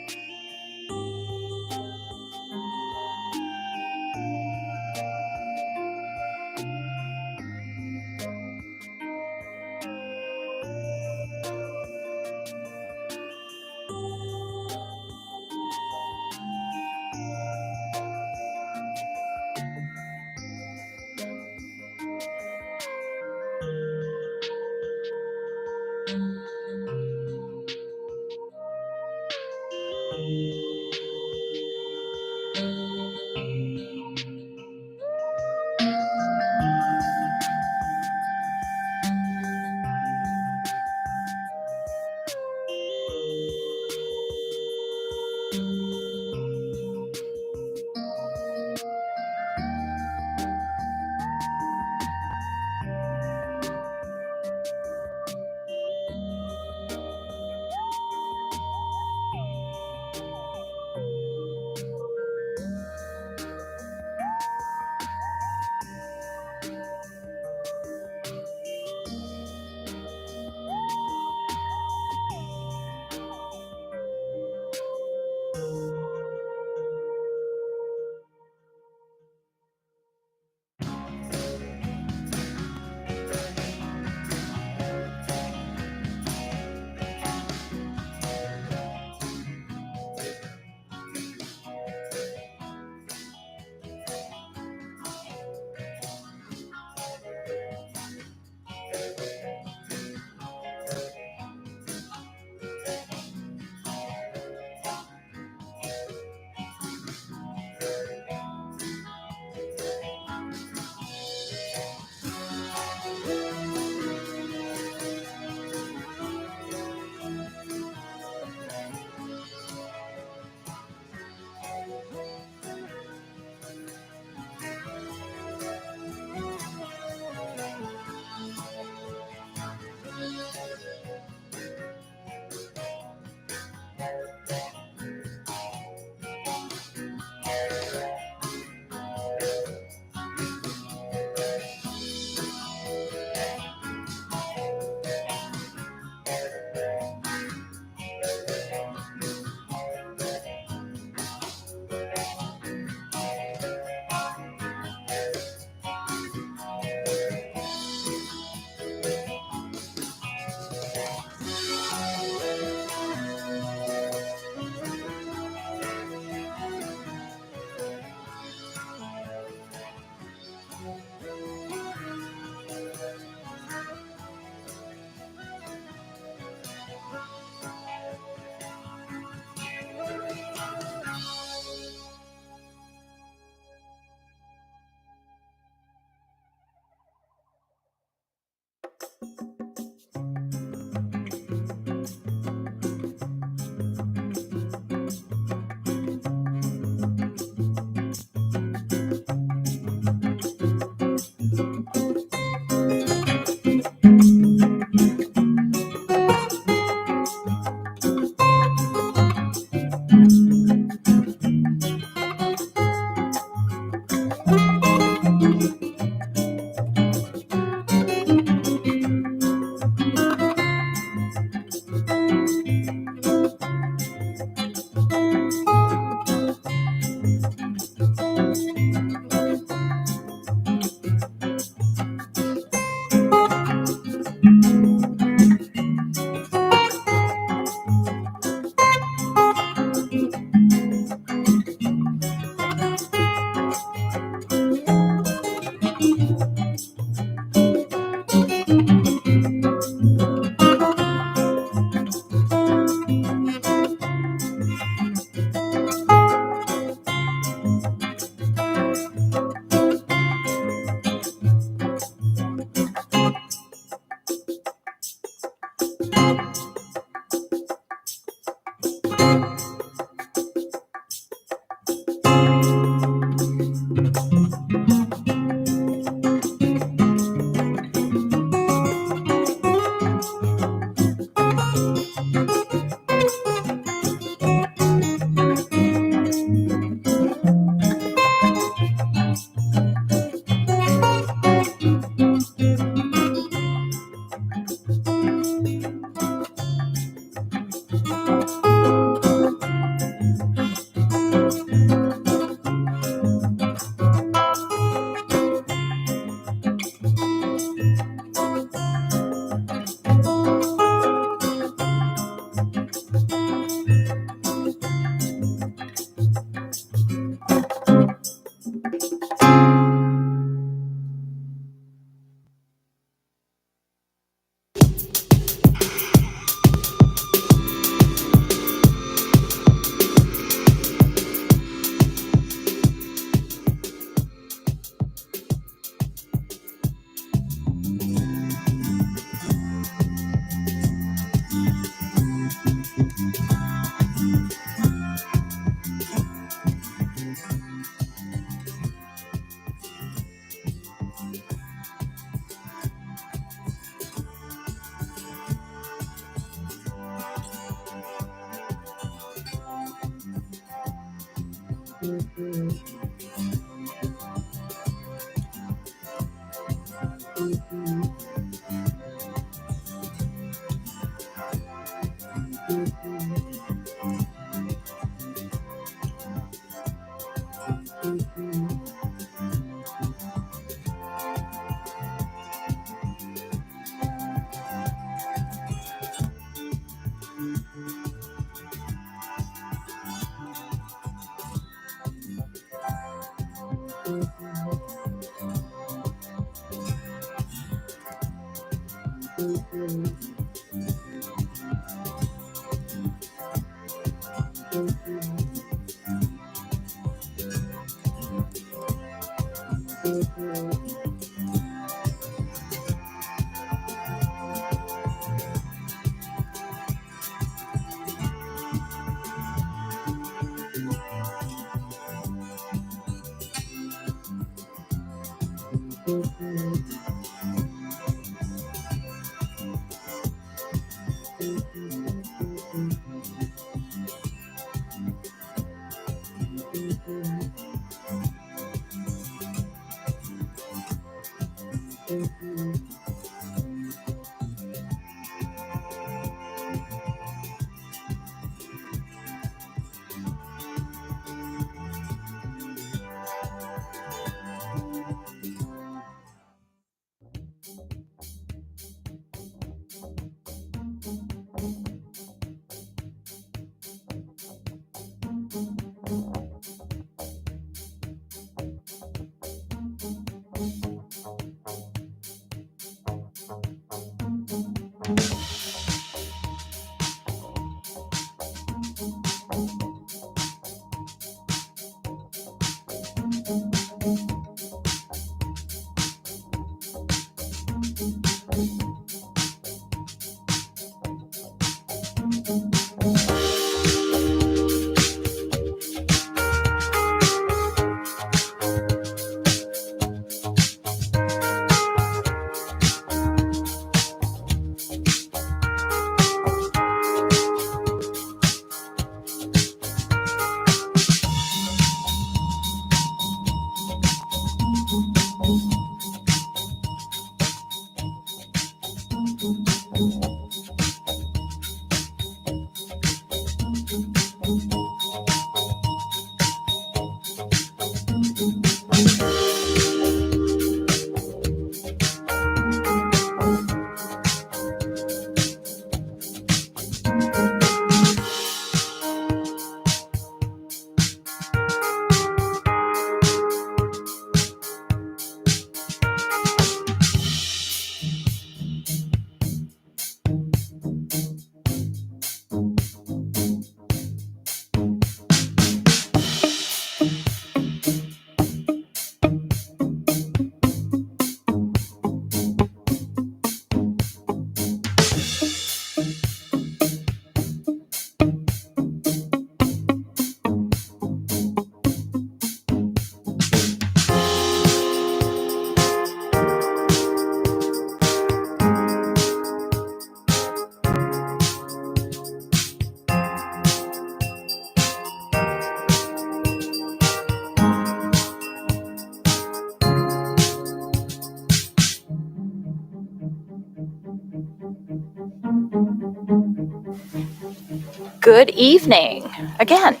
Good evening again.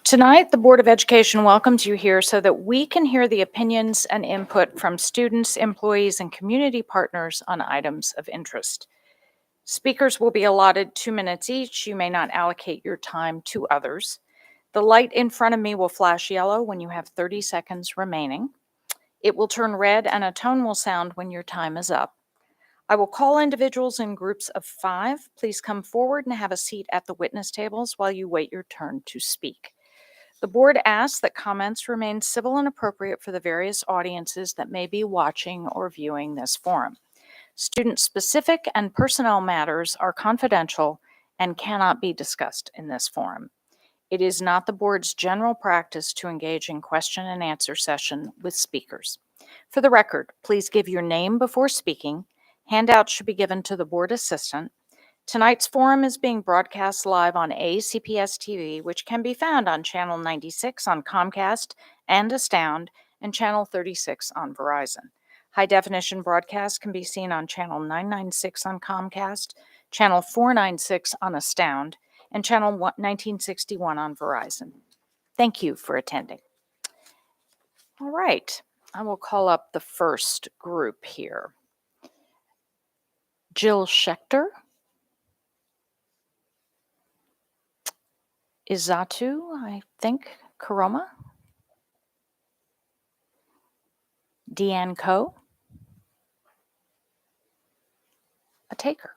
Tonight, the Board of Education welcomes you here so that we can hear the opinions and input from students, employees, and community partners on items of interest. Speakers will be allotted 2 minutes each. You may not allocate your time to others. The light in front of me will flash yellow when you have 30 seconds remaining. It will turn red and a tone will sound when your time is up. I will call individuals in groups of 5. Please come forward and have a seat at the witness tables while you wait your turn to speak. The board asks that comments remain civil and appropriate for the various audiences that may be watching or viewing this forum. Student-specific and personnel matters are confidential and cannot be discussed in this forum. It is not the board's general practice to engage in question and answer session with speakers. For the record, please give your name before speaking. Handouts should be given to the board assistant. Tonight's forum is being broadcast live on ACPS TV, which can be found on Channel 96 on Comcast and Astound, and Channel 36 on Verizon. High-definition broadcasts can be seen on Channel 996 on Comcast, Channel 496 on Astound, and Channel 1961 on Verizon. Thank you for attending. All right, I will call up the first group here. Jill Schechter, Izatu, I think, Karoma, Deanne Coe, a taker,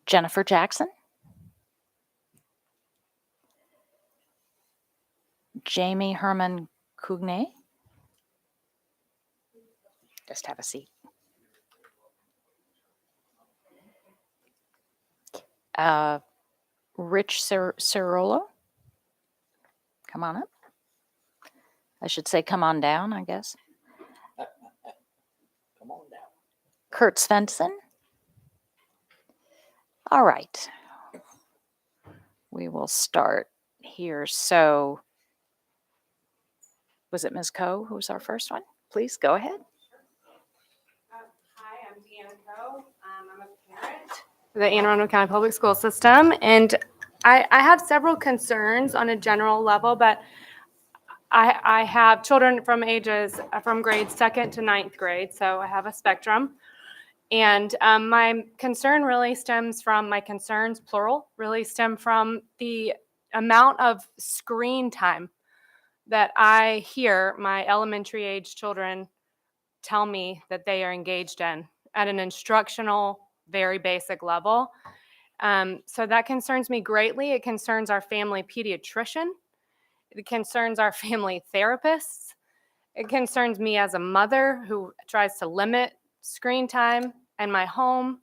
Jennifer Jackson, Jamie Herman Cugney, just have a seat. Rich Cirolo, come on up. I should say come on down, I guess. Come on down. Kurt Svensson. All right. We will start here. So, was it Ms. Coe who was our first one? Please go ahead. Hi, I'm Deanna Coe. I'm a parent for the Anne Arundel County Public School System, and I have several concerns on a general level, but I have children from grades 2nd to 9th grade, so I have a spectrum. And my concern really stems from, my concerns, plural, really stem from the amount of screen time that I hear my elementary age children tell me that they are engaged in at an instructional, very basic level. So that concerns me greatly. It concerns our family pediatrician. It concerns our family therapists. It concerns me as a mother who tries to limit screen time in my home.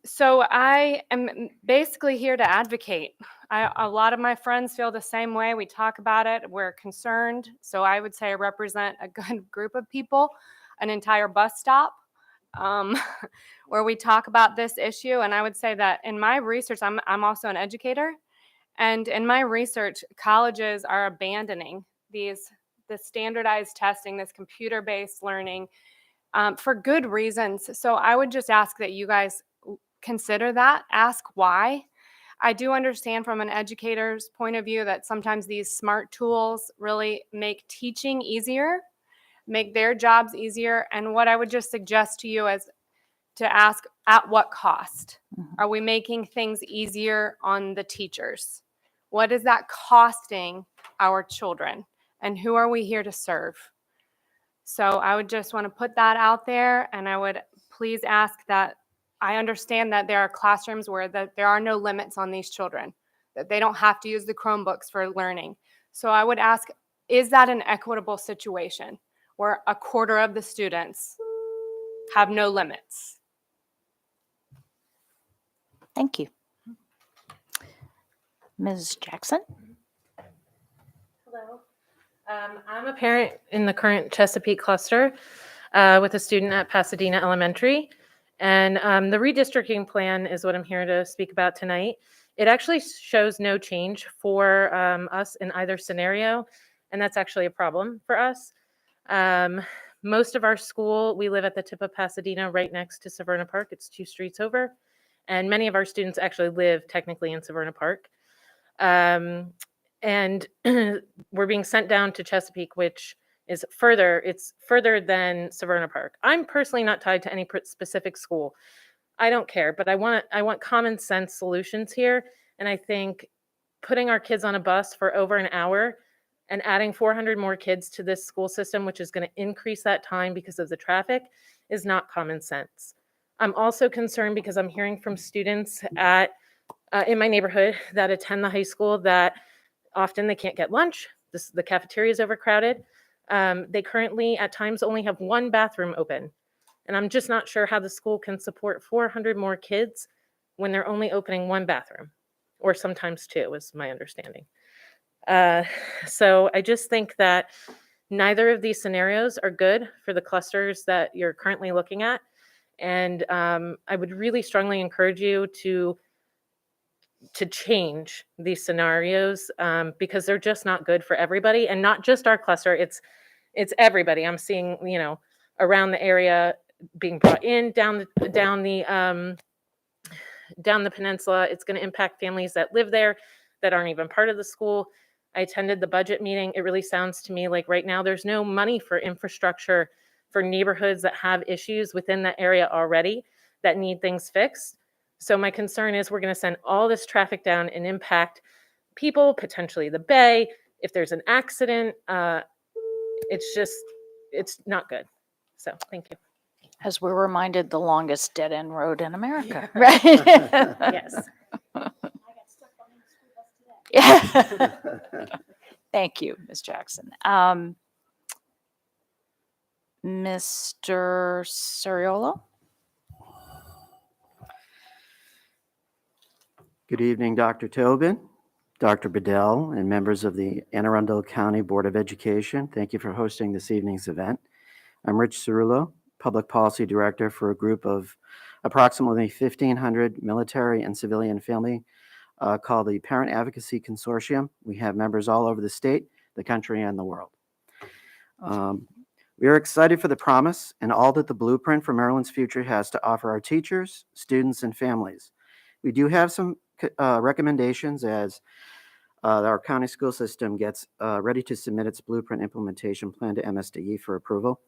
So I am basically here to advocate. A lot of my friends feel the same way. We talk about it. We're concerned. So I would say I represent a good group of people, an entire bus stop, where we talk about this issue. And I would say that in my research, I'm also an educator. And in my research, colleges are abandoning the standardized testing, this computer-based learning, for good reasons. So I would just ask that you guys consider that, ask why. I do understand from an educator's point of view that sometimes these smart tools really make teaching easier, make their jobs easier. And what I would just suggest to you is to ask, at what cost? Are we making things easier on the teachers? What is that costing our children? And who are we here to serve? So I would just want to put that out there, and I would please ask that I understand that there are classrooms where there are no limits on these children, that they don't have to use the Chromebooks for learning. So I would ask, is that an equitable situation where a quarter of the students have no limits? Thank you. Ms. Jackson? Hello. I'm a parent in the current Chesapeake cluster with a student at Pasadena Elementary. And the redistricting plan is what I'm here to speak about tonight. It actually shows no change for us in either scenario, and that's actually a problem for us. Most of our school, we live at the tip of Pasadena, right next to Severna Park. It's 2 streets over. And many of our students actually live technically in Severna Park. And we're being sent down to Chesapeake, which is further, it's further than Severna Park. I'm personally not tied to any specific school. I don't care, but I want common sense solutions here. And I think putting our kids on a bus for over an hour and adding 400 more kids to this school system, which is going to increase that time because of the traffic, is not common sense. I'm also concerned because I'm hearing from students in my neighborhood that attend the high school that often they can't get lunch. The cafeteria is overcrowded. They currently at times only have 1 bathroom open. And I'm just not sure how the school can support 400 more kids when they're only opening 1 bathroom, or sometimes 2 is my understanding. So I just think that neither of these scenarios are good for the clusters that you're currently looking at. And I would really strongly encourage you to change these scenarios because they're just not good for everybody, and not just our cluster. It's everybody. I'm seeing, around the area being brought in down the peninsula. It's going to impact families that live there that aren't even part of the school. I attended the budget meeting. It really sounds to me like right now there's no money for infrastructure for neighborhoods that have issues within that area already that need things fixed. So my concern is we're going to send all this traffic down and impact people, potentially the bay. If there's an accident, it's not good. So thank you. As we're reminded, the longest dead-end road in America. Right. Yes. Yeah. Thank you, Ms. Jackson. Mr. Sariolo? Good evening, Dr. Tobin, Dr. Bedell, and members of the Anne Arundel County Board of Education. Thank you for hosting this evening's event. I'm Rich Cerullo, Public Policy Director for a group of approximately 1,500 military and civilian family called the Parent Advocacy Consortium. We have members all over the state, the country, and the world. We are excited for the promise and all that the blueprint for Maryland's future has to offer our teachers, students, and families. We do have some recommendations as our county school system gets ready to submit its blueprint implementation plan to MSDE for approval.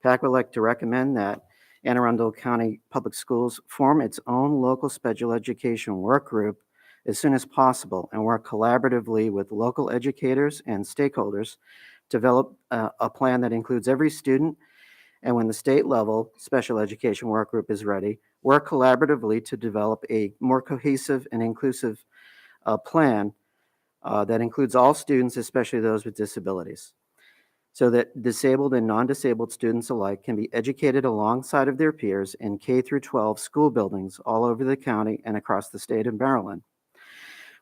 PAC would like to recommend that Anne Arundel County Public Schools form its own local special education work group as soon as possible and work collaboratively with local educators and stakeholders to develop a plan that includes every student, and when the state level special education work group is ready, work collaboratively to develop a more cohesive and inclusive plan that includes all students, especially those with disabilities, so that disabled and non-disabled students alike can be educated alongside of their peers in K through 12 school buildings all over the county and across the state of Maryland.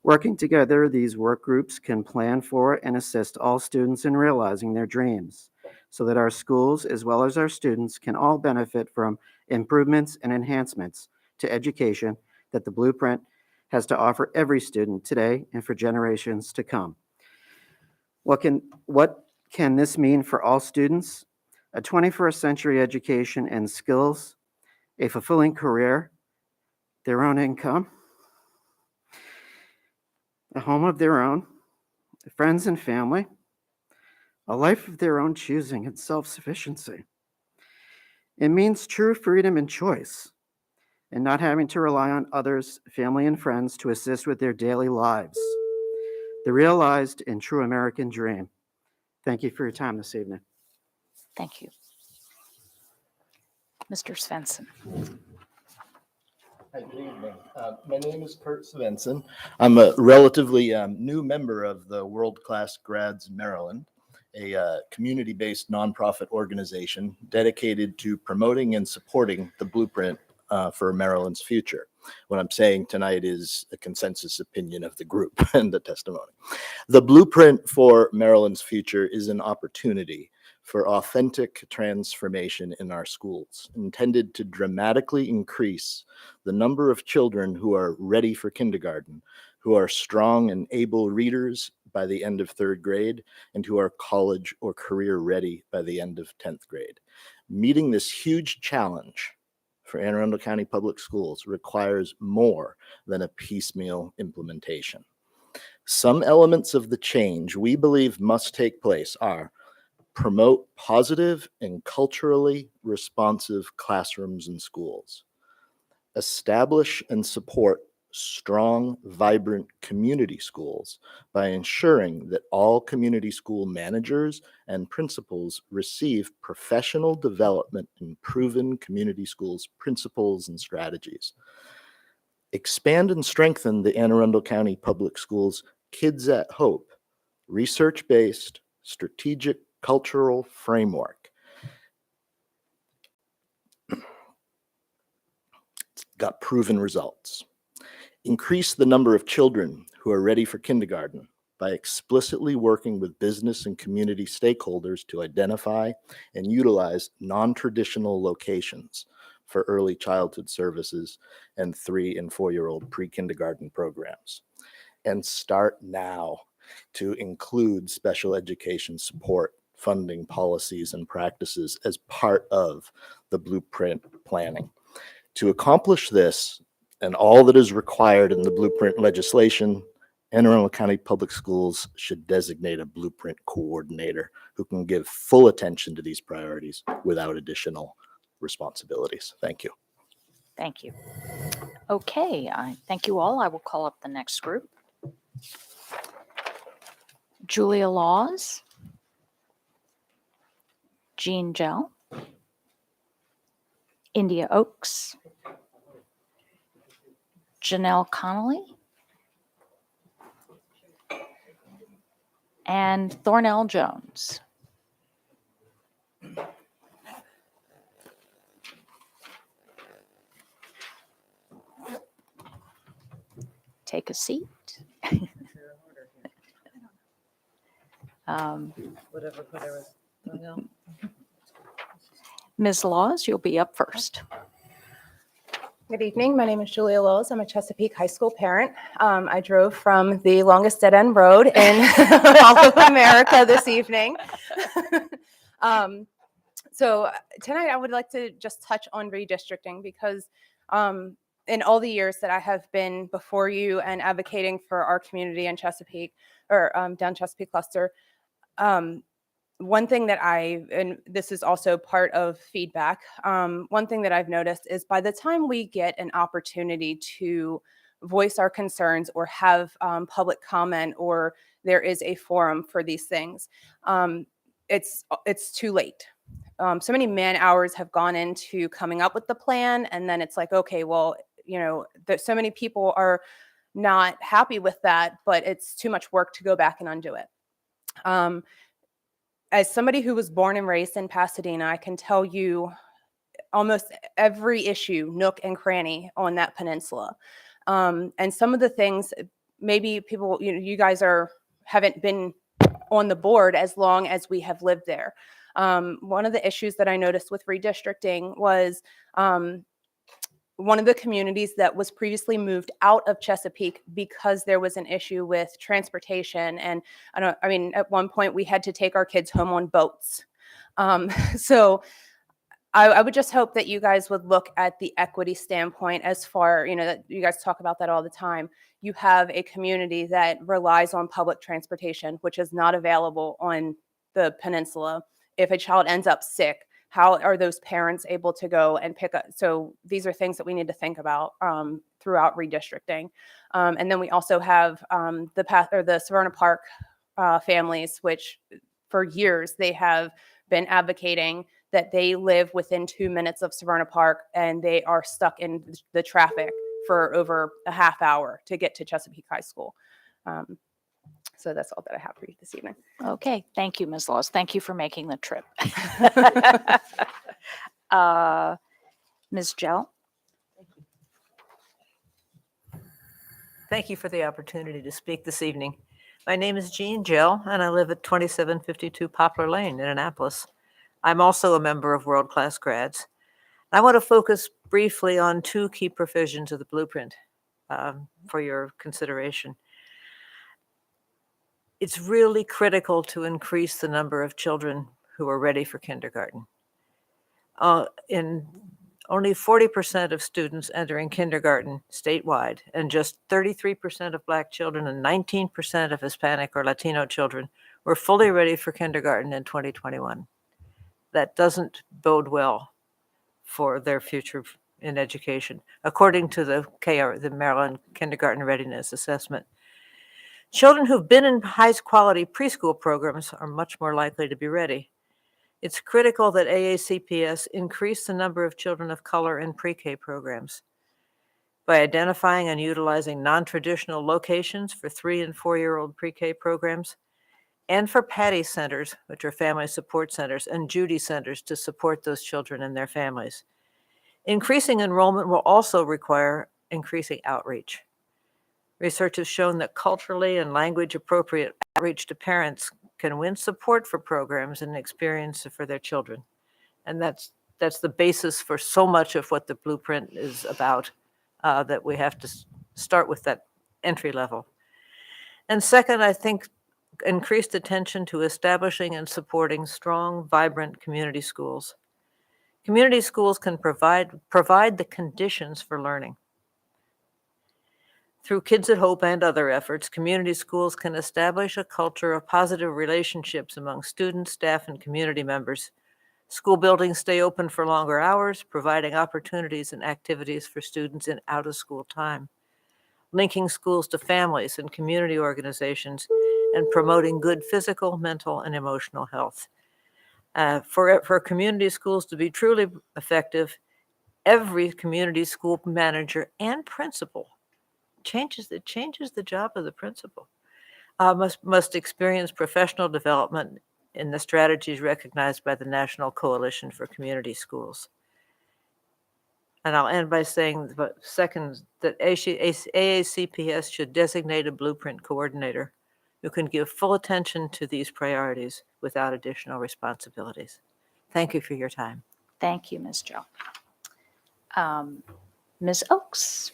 Working together, these work groups can plan for and assist all students in realizing their dreams, so that our schools, as well as our students, can all benefit from improvements and enhancements to education that the blueprint has to offer every student today and for generations to come. What can this mean for all students? A 21st century education and skills, a fulfilling career, their own income, a home of their own, friends and family, a life of their own choosing and self-sufficiency. It means true freedom and choice, and not having to rely on others, family and friends to assist with their daily lives. The realized and true American dream. Thank you for your time this evening. Thank you. Mr. Svensson. Hi, good evening. My name is Kurt Svensson. I'm a relatively new member of the World Class Grads Maryland, a community-based nonprofit organization dedicated to promoting and supporting the blueprint for Maryland's future. What I'm saying tonight is a consensus opinion of the group and the testimony. The blueprint for Maryland's future is an opportunity for authentic transformation in our schools, intended to dramatically increase the number of children who are ready for kindergarten, who are strong and able readers by the end of 3rd grade, and who are college or career ready by the end of 10th grade. Meeting this huge challenge for Anne Arundel County Public Schools requires more than a piecemeal implementation. Some elements of the change we believe must take place are: promote positive and culturally responsive classrooms and schools, establish and support strong, vibrant community schools by ensuring that all community school managers and principals receive professional development in proven community schools principles and strategies. Expand and strengthen the Anne Arundel County Public Schools Kids at Hope, research-based, strategic cultural framework. It's got proven results. Increase the number of children who are ready for kindergarten by explicitly working with business and community stakeholders to identify and utilize non-traditional locations for early childhood services and 3 and 4-year-old pre-kindergarten programs. And start now to include special education support, funding policies and practices as part of the blueprint planning. To accomplish this and all that is required in the blueprint legislation, Anne Arundel County Public Schools should designate a blueprint coordinator who can give full attention to these priorities without additional responsibilities. Thank you. Thank you. Okay, I thank you all. I will call up the next group. Julia Laws, Jean Gell, India Oaks, Janelle Connolly, and Thornell Jones. Take a seat. Ms. Laws, you'll be up first. Good evening. My name is Julia Lowes. I'm a Chesapeake High School parent. I drove from the longest dead-end road in all of America this evening. So tonight I would like to just touch on redistricting because in all the years that I have been before you and advocating for our community in Chesapeake or down Chesapeake cluster, one thing that and this is also part of feedback, one thing that I've noticed is by the time we get an opportunity to voice our concerns or have public comment or there is a forum for these things, it's too late. So many man hours have gone into coming up with the plan, and then it's like, okay, well, so many people are not happy with that, but it's too much work to go back and undo it. As somebody who was born and raised in Pasadena, I can tell you almost every issue, nook and cranny on that peninsula. And some of the things, maybe people, you guys haven't been on the board as long as we have lived there. One of the issues that I noticed with redistricting was one of the communities that was previously moved out of Chesapeake because there was an issue with transportation. And at one point we had to take our kids home on boats. So I would just hope that you guys would look at the equity standpoint as far, that you guys talk about that all the time. You have a community that relies on public transportation, which is not available on the peninsula. If a child ends up sick, how are those parents able to go and pick up? So these are things that we need to think about throughout redistricting. And then we also have the Severna Park families, which for years they have been advocating that they live within 2 minutes of Severna Park and they are stuck in the traffic for over a half hour to get to Chesapeake High School. So that's all that I have for you this evening. Okay, thank you, Ms. Laws. Thank you for making the trip. Ms. Gell? Thank you for the opportunity to speak this evening. My name is Jean Gell, and I live at 2752 Poplar Lane in Annapolis. I'm also a member of World Class Grads. I want to focus briefly on 2 key provisions of the blueprint for your consideration. It's really critical to increase the number of children who are ready for kindergarten. In only 40% of students entering kindergarten statewide, and just 33% of Black children and 19% of Hispanic or Latino children were fully ready for kindergarten in 2021. That doesn't bode well for their future in education, according to the Maryland Kindergarten Readiness Assessment. Children who've been in high-quality preschool programs are much more likely to be ready. It's critical that AACPS increase the number of children of color in pre-K programs. By identifying and utilizing non-traditional locations for 3- and 4-year-old pre-K programs, and for PADI centers, which are family support centers, and Judy centers to support those children and their families. Increasing enrollment will also require increasing outreach. Research has shown that culturally and language-appropriate outreach to parents can win support for programs and experience for their children. And that's that's the basis for so much of what the blueprint is about, that we have to start with that entry level. And second, I think increased attention to establishing and supporting strong, vibrant community schools. Community schools can provide the conditions for learning. Through Kids at Hope and other efforts, community schools can establish a culture of positive relationships among students, staff, and community members. School buildings stay open for longer hours, providing opportunities and activities for students in out-of-school time, linking schools to families and community organizations, and promoting good physical, mental, and emotional health. For community schools to be truly effective, every community school manager and principal changes the job of the principal. Must experience professional development in the strategies recognized by the National Coalition for Community Schools. And I'll end by saying, second, that AACPS should designate a blueprint coordinator who can give full attention to these priorities without additional responsibilities. Thank you for your time. Thank you, Ms. Joe. Ms. Oakes.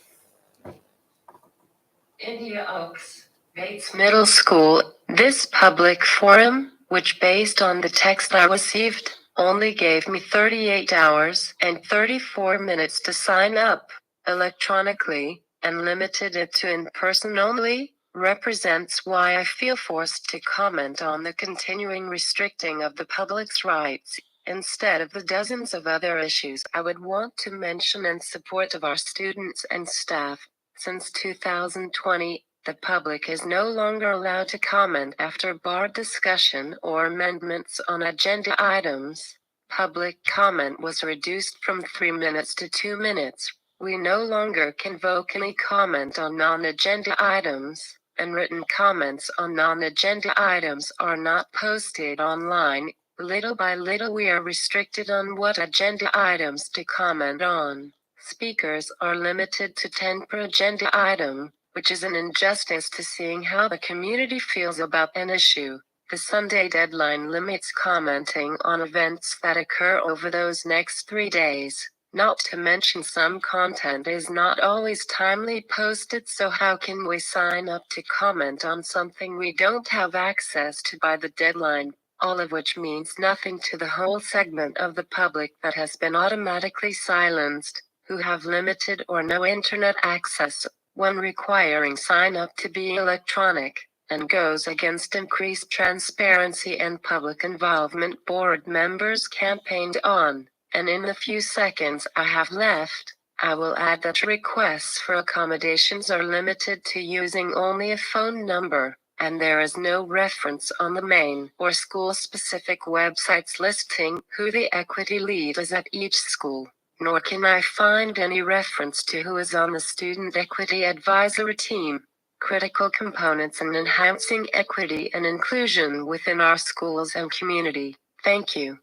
India Oaks, Bates Middle School. This public forum, which based on the text I received, only gave me 38 hours and 34 minutes to sign up electronically, and limited it to in-person only, represents why I feel forced to comment on the continuing restricting of the public's rights, instead of the dozens of other issues I would want to mention in support of our students and staff. Since 2020, the public is no longer allowed to comment after board discussion or amendments on agenda items. Public comment was reduced from 3 minutes to 2 minutes. We no longer can vocally comment on non-agenda items, and written comments on non-agenda items are not posted online. Little by little we are restricted on what agenda items to comment on. Speakers are limited to 10 per agenda item, which is an injustice to seeing how the community feels about an issue. The Sunday deadline limits commenting on events that occur over those next 3 days. Not to mention some content is not always timely posted, so how can we sign up to comment on something we don't have access to by the deadline? All of which means nothing to the whole segment of the public that has been automatically silenced, who have limited or no internet access when requiring sign up to be electronic, and goes against increased transparency and public involvement board members campaigned on. And in the few seconds I have left, I will add that requests for accommodations are limited to using only a phone number, and there is no reference on the main or school-specific websites listing who the equity lead is at each school. Nor can I find any reference to who is on the Student Equity Advisory Team. Critical components in enhancing equity and inclusion within our schools and community. Thank you.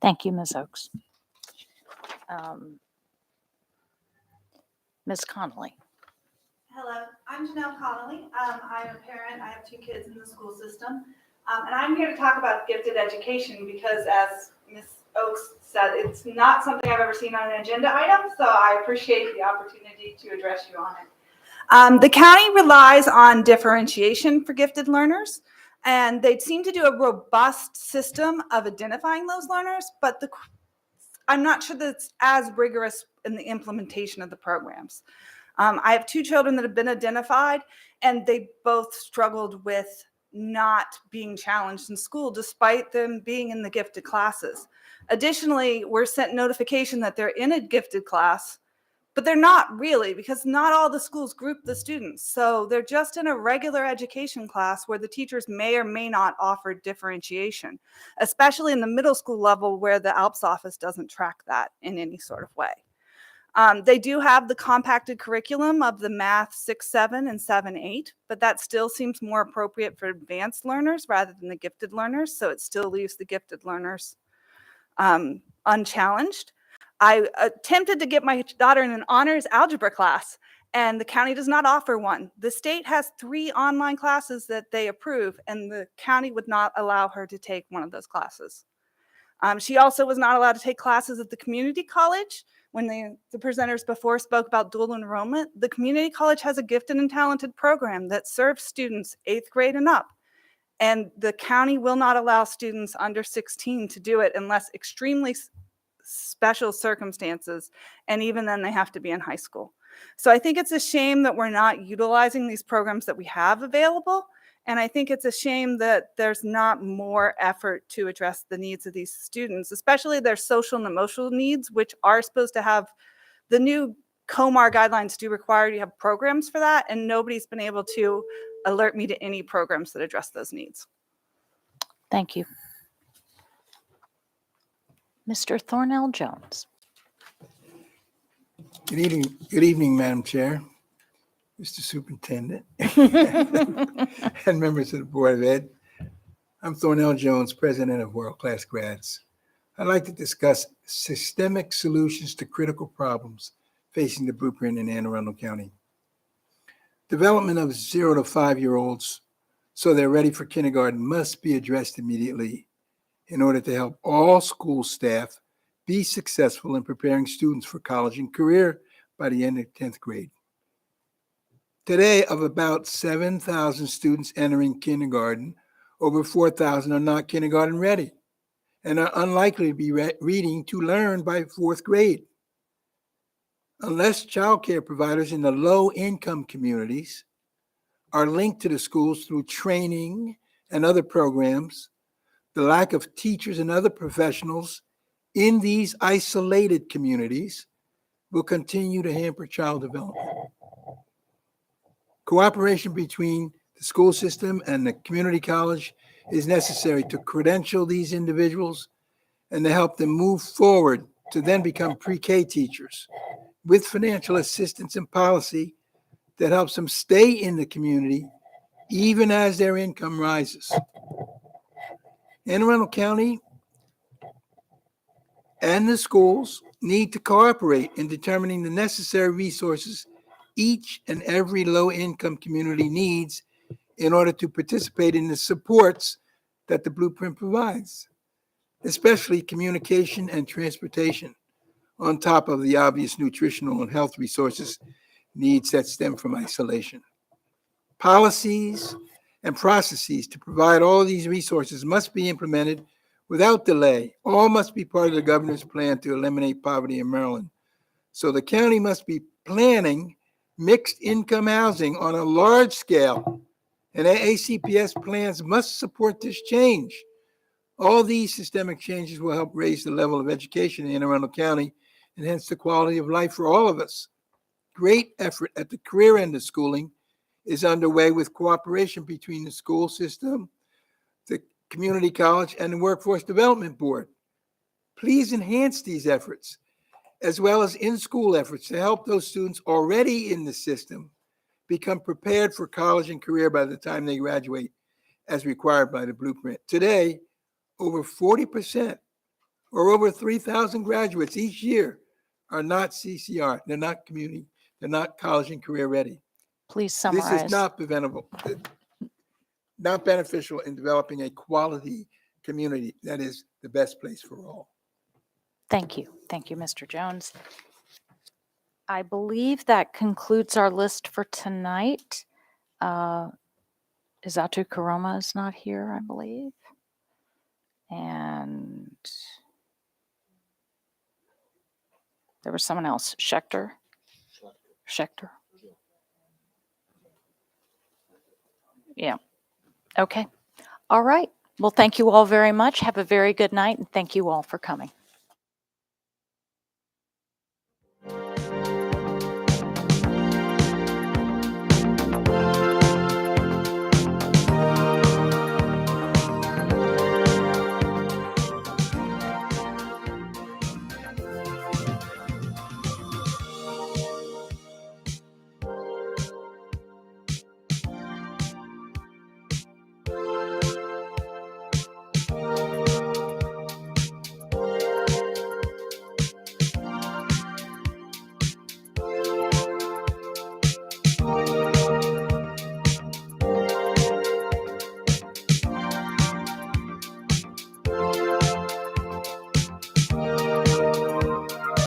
Thank you, Ms. Oakes. Ms. Connolly. Hello, I'm Janelle Connolly. I'm a parent. I have 2 kids in the school system. And I'm here to talk about gifted education because, as Ms. Oakes said, it's not something I've ever seen on an agenda item, so I appreciate the opportunity to address you on it. The county relies on differentiation for gifted learners, and they seem to do a robust system of identifying those learners, but I'm not sure that it's as rigorous in the implementation of the programs. I have 2 children that have been identified, and they both struggled with not being challenged in school despite them being in the gifted classes. Additionally, we're sent notification that they're in a gifted class, but they're not really, because not all the schools group the students. So they're just in a regular education class where the teachers may or may not offer differentiation, especially in the middle school level where the ALPS office doesn't track that in any sort of way. They do have the compacted curriculum of the math 6-7 and 7-8, but that still seems more appropriate for advanced learners rather than the gifted learners. So it still leaves the gifted learners unchallenged. I attempted to get my daughter in an honors algebra class, and the county does not offer one. The state has 3 online classes that they approve, and the county would not allow her to take one of those classes. She also was not allowed to take classes at the community college. When the presenters before spoke about dual enrollment, the community college has a gifted and talented program that serves students 8th grade and up. And the county will not allow students under 16 to do it unless extremely special circumstances. And even then they have to be in high school. So I think it's a shame that we're not utilizing these programs that we have available. And I think it's a shame that there's not more effort to address the needs of these students, especially their social and emotional needs, which are supposed to have the new COMAR guidelines do require you have programs for that. And nobody's been able to alert me to any programs that address those needs. Thank you. Mr. Thornell Jones. Good evening, Madam Chair, Mr. Superintendent, and members of the Board of Ed. I'm Thornell Jones, President of World Class Grads. I'd like to discuss systemic solutions to critical problems facing the Blueprint in Anne Arundel County. Development of 0 to 5-year-olds so they're ready for kindergarten must be addressed immediately in order to help all school staff be successful in preparing students for college and career by the end of 10th grade. Today, of about 7,000 students entering kindergarten, over 4,000 are not kindergarten ready and are unlikely to be reading to learn by 4th grade. Unless childcare providers in the low-income communities are linked to the schools through training and other programs, the lack of teachers and other professionals in these isolated communities will continue to hamper child development. Cooperation between the school system and the community college is necessary to credential these individuals and to help them move forward to then become pre-K teachers with financial assistance and policy that helps them stay in the community even as their income rises. Anne Arundel County and the schools need to cooperate in determining the necessary resources each and every low-income community needs in order to participate in the supports that the Blueprint provides, especially communication and transportation, on top of the obvious nutritional and health resources needs that stem from isolation. Policies and processes to provide all of these resources must be implemented without delay. All must be part of the governor's plan to eliminate poverty in Maryland. So the county must be planning mixed income housing on a large scale, and ACPS plans must support this change. All these systemic changes will help raise the level of education in Anne Arundel County and hence the quality of life for all of us. Great effort at the career end of schooling is underway with cooperation between the school system, the community college, and the Workforce Development Board. Please enhance these efforts, as well as in-school efforts to help those students already in the system become prepared for college and career by the time they graduate, as required by the Blueprint. Today, over 40%, or over 3,000 graduates each year, are not CCR. They're not community, they're not college and career ready. Please summarize. This is not preventable, not beneficial in developing a quality community that is the best place for all. Thank you. Thank you, Mr. Jones. I believe that concludes our list for tonight. Izatu Karoma is not here, I believe. And there was someone else, Schechter. Yeah. Okay. All right. Well, thank you all very much. Have a very good night, and thank you all for coming.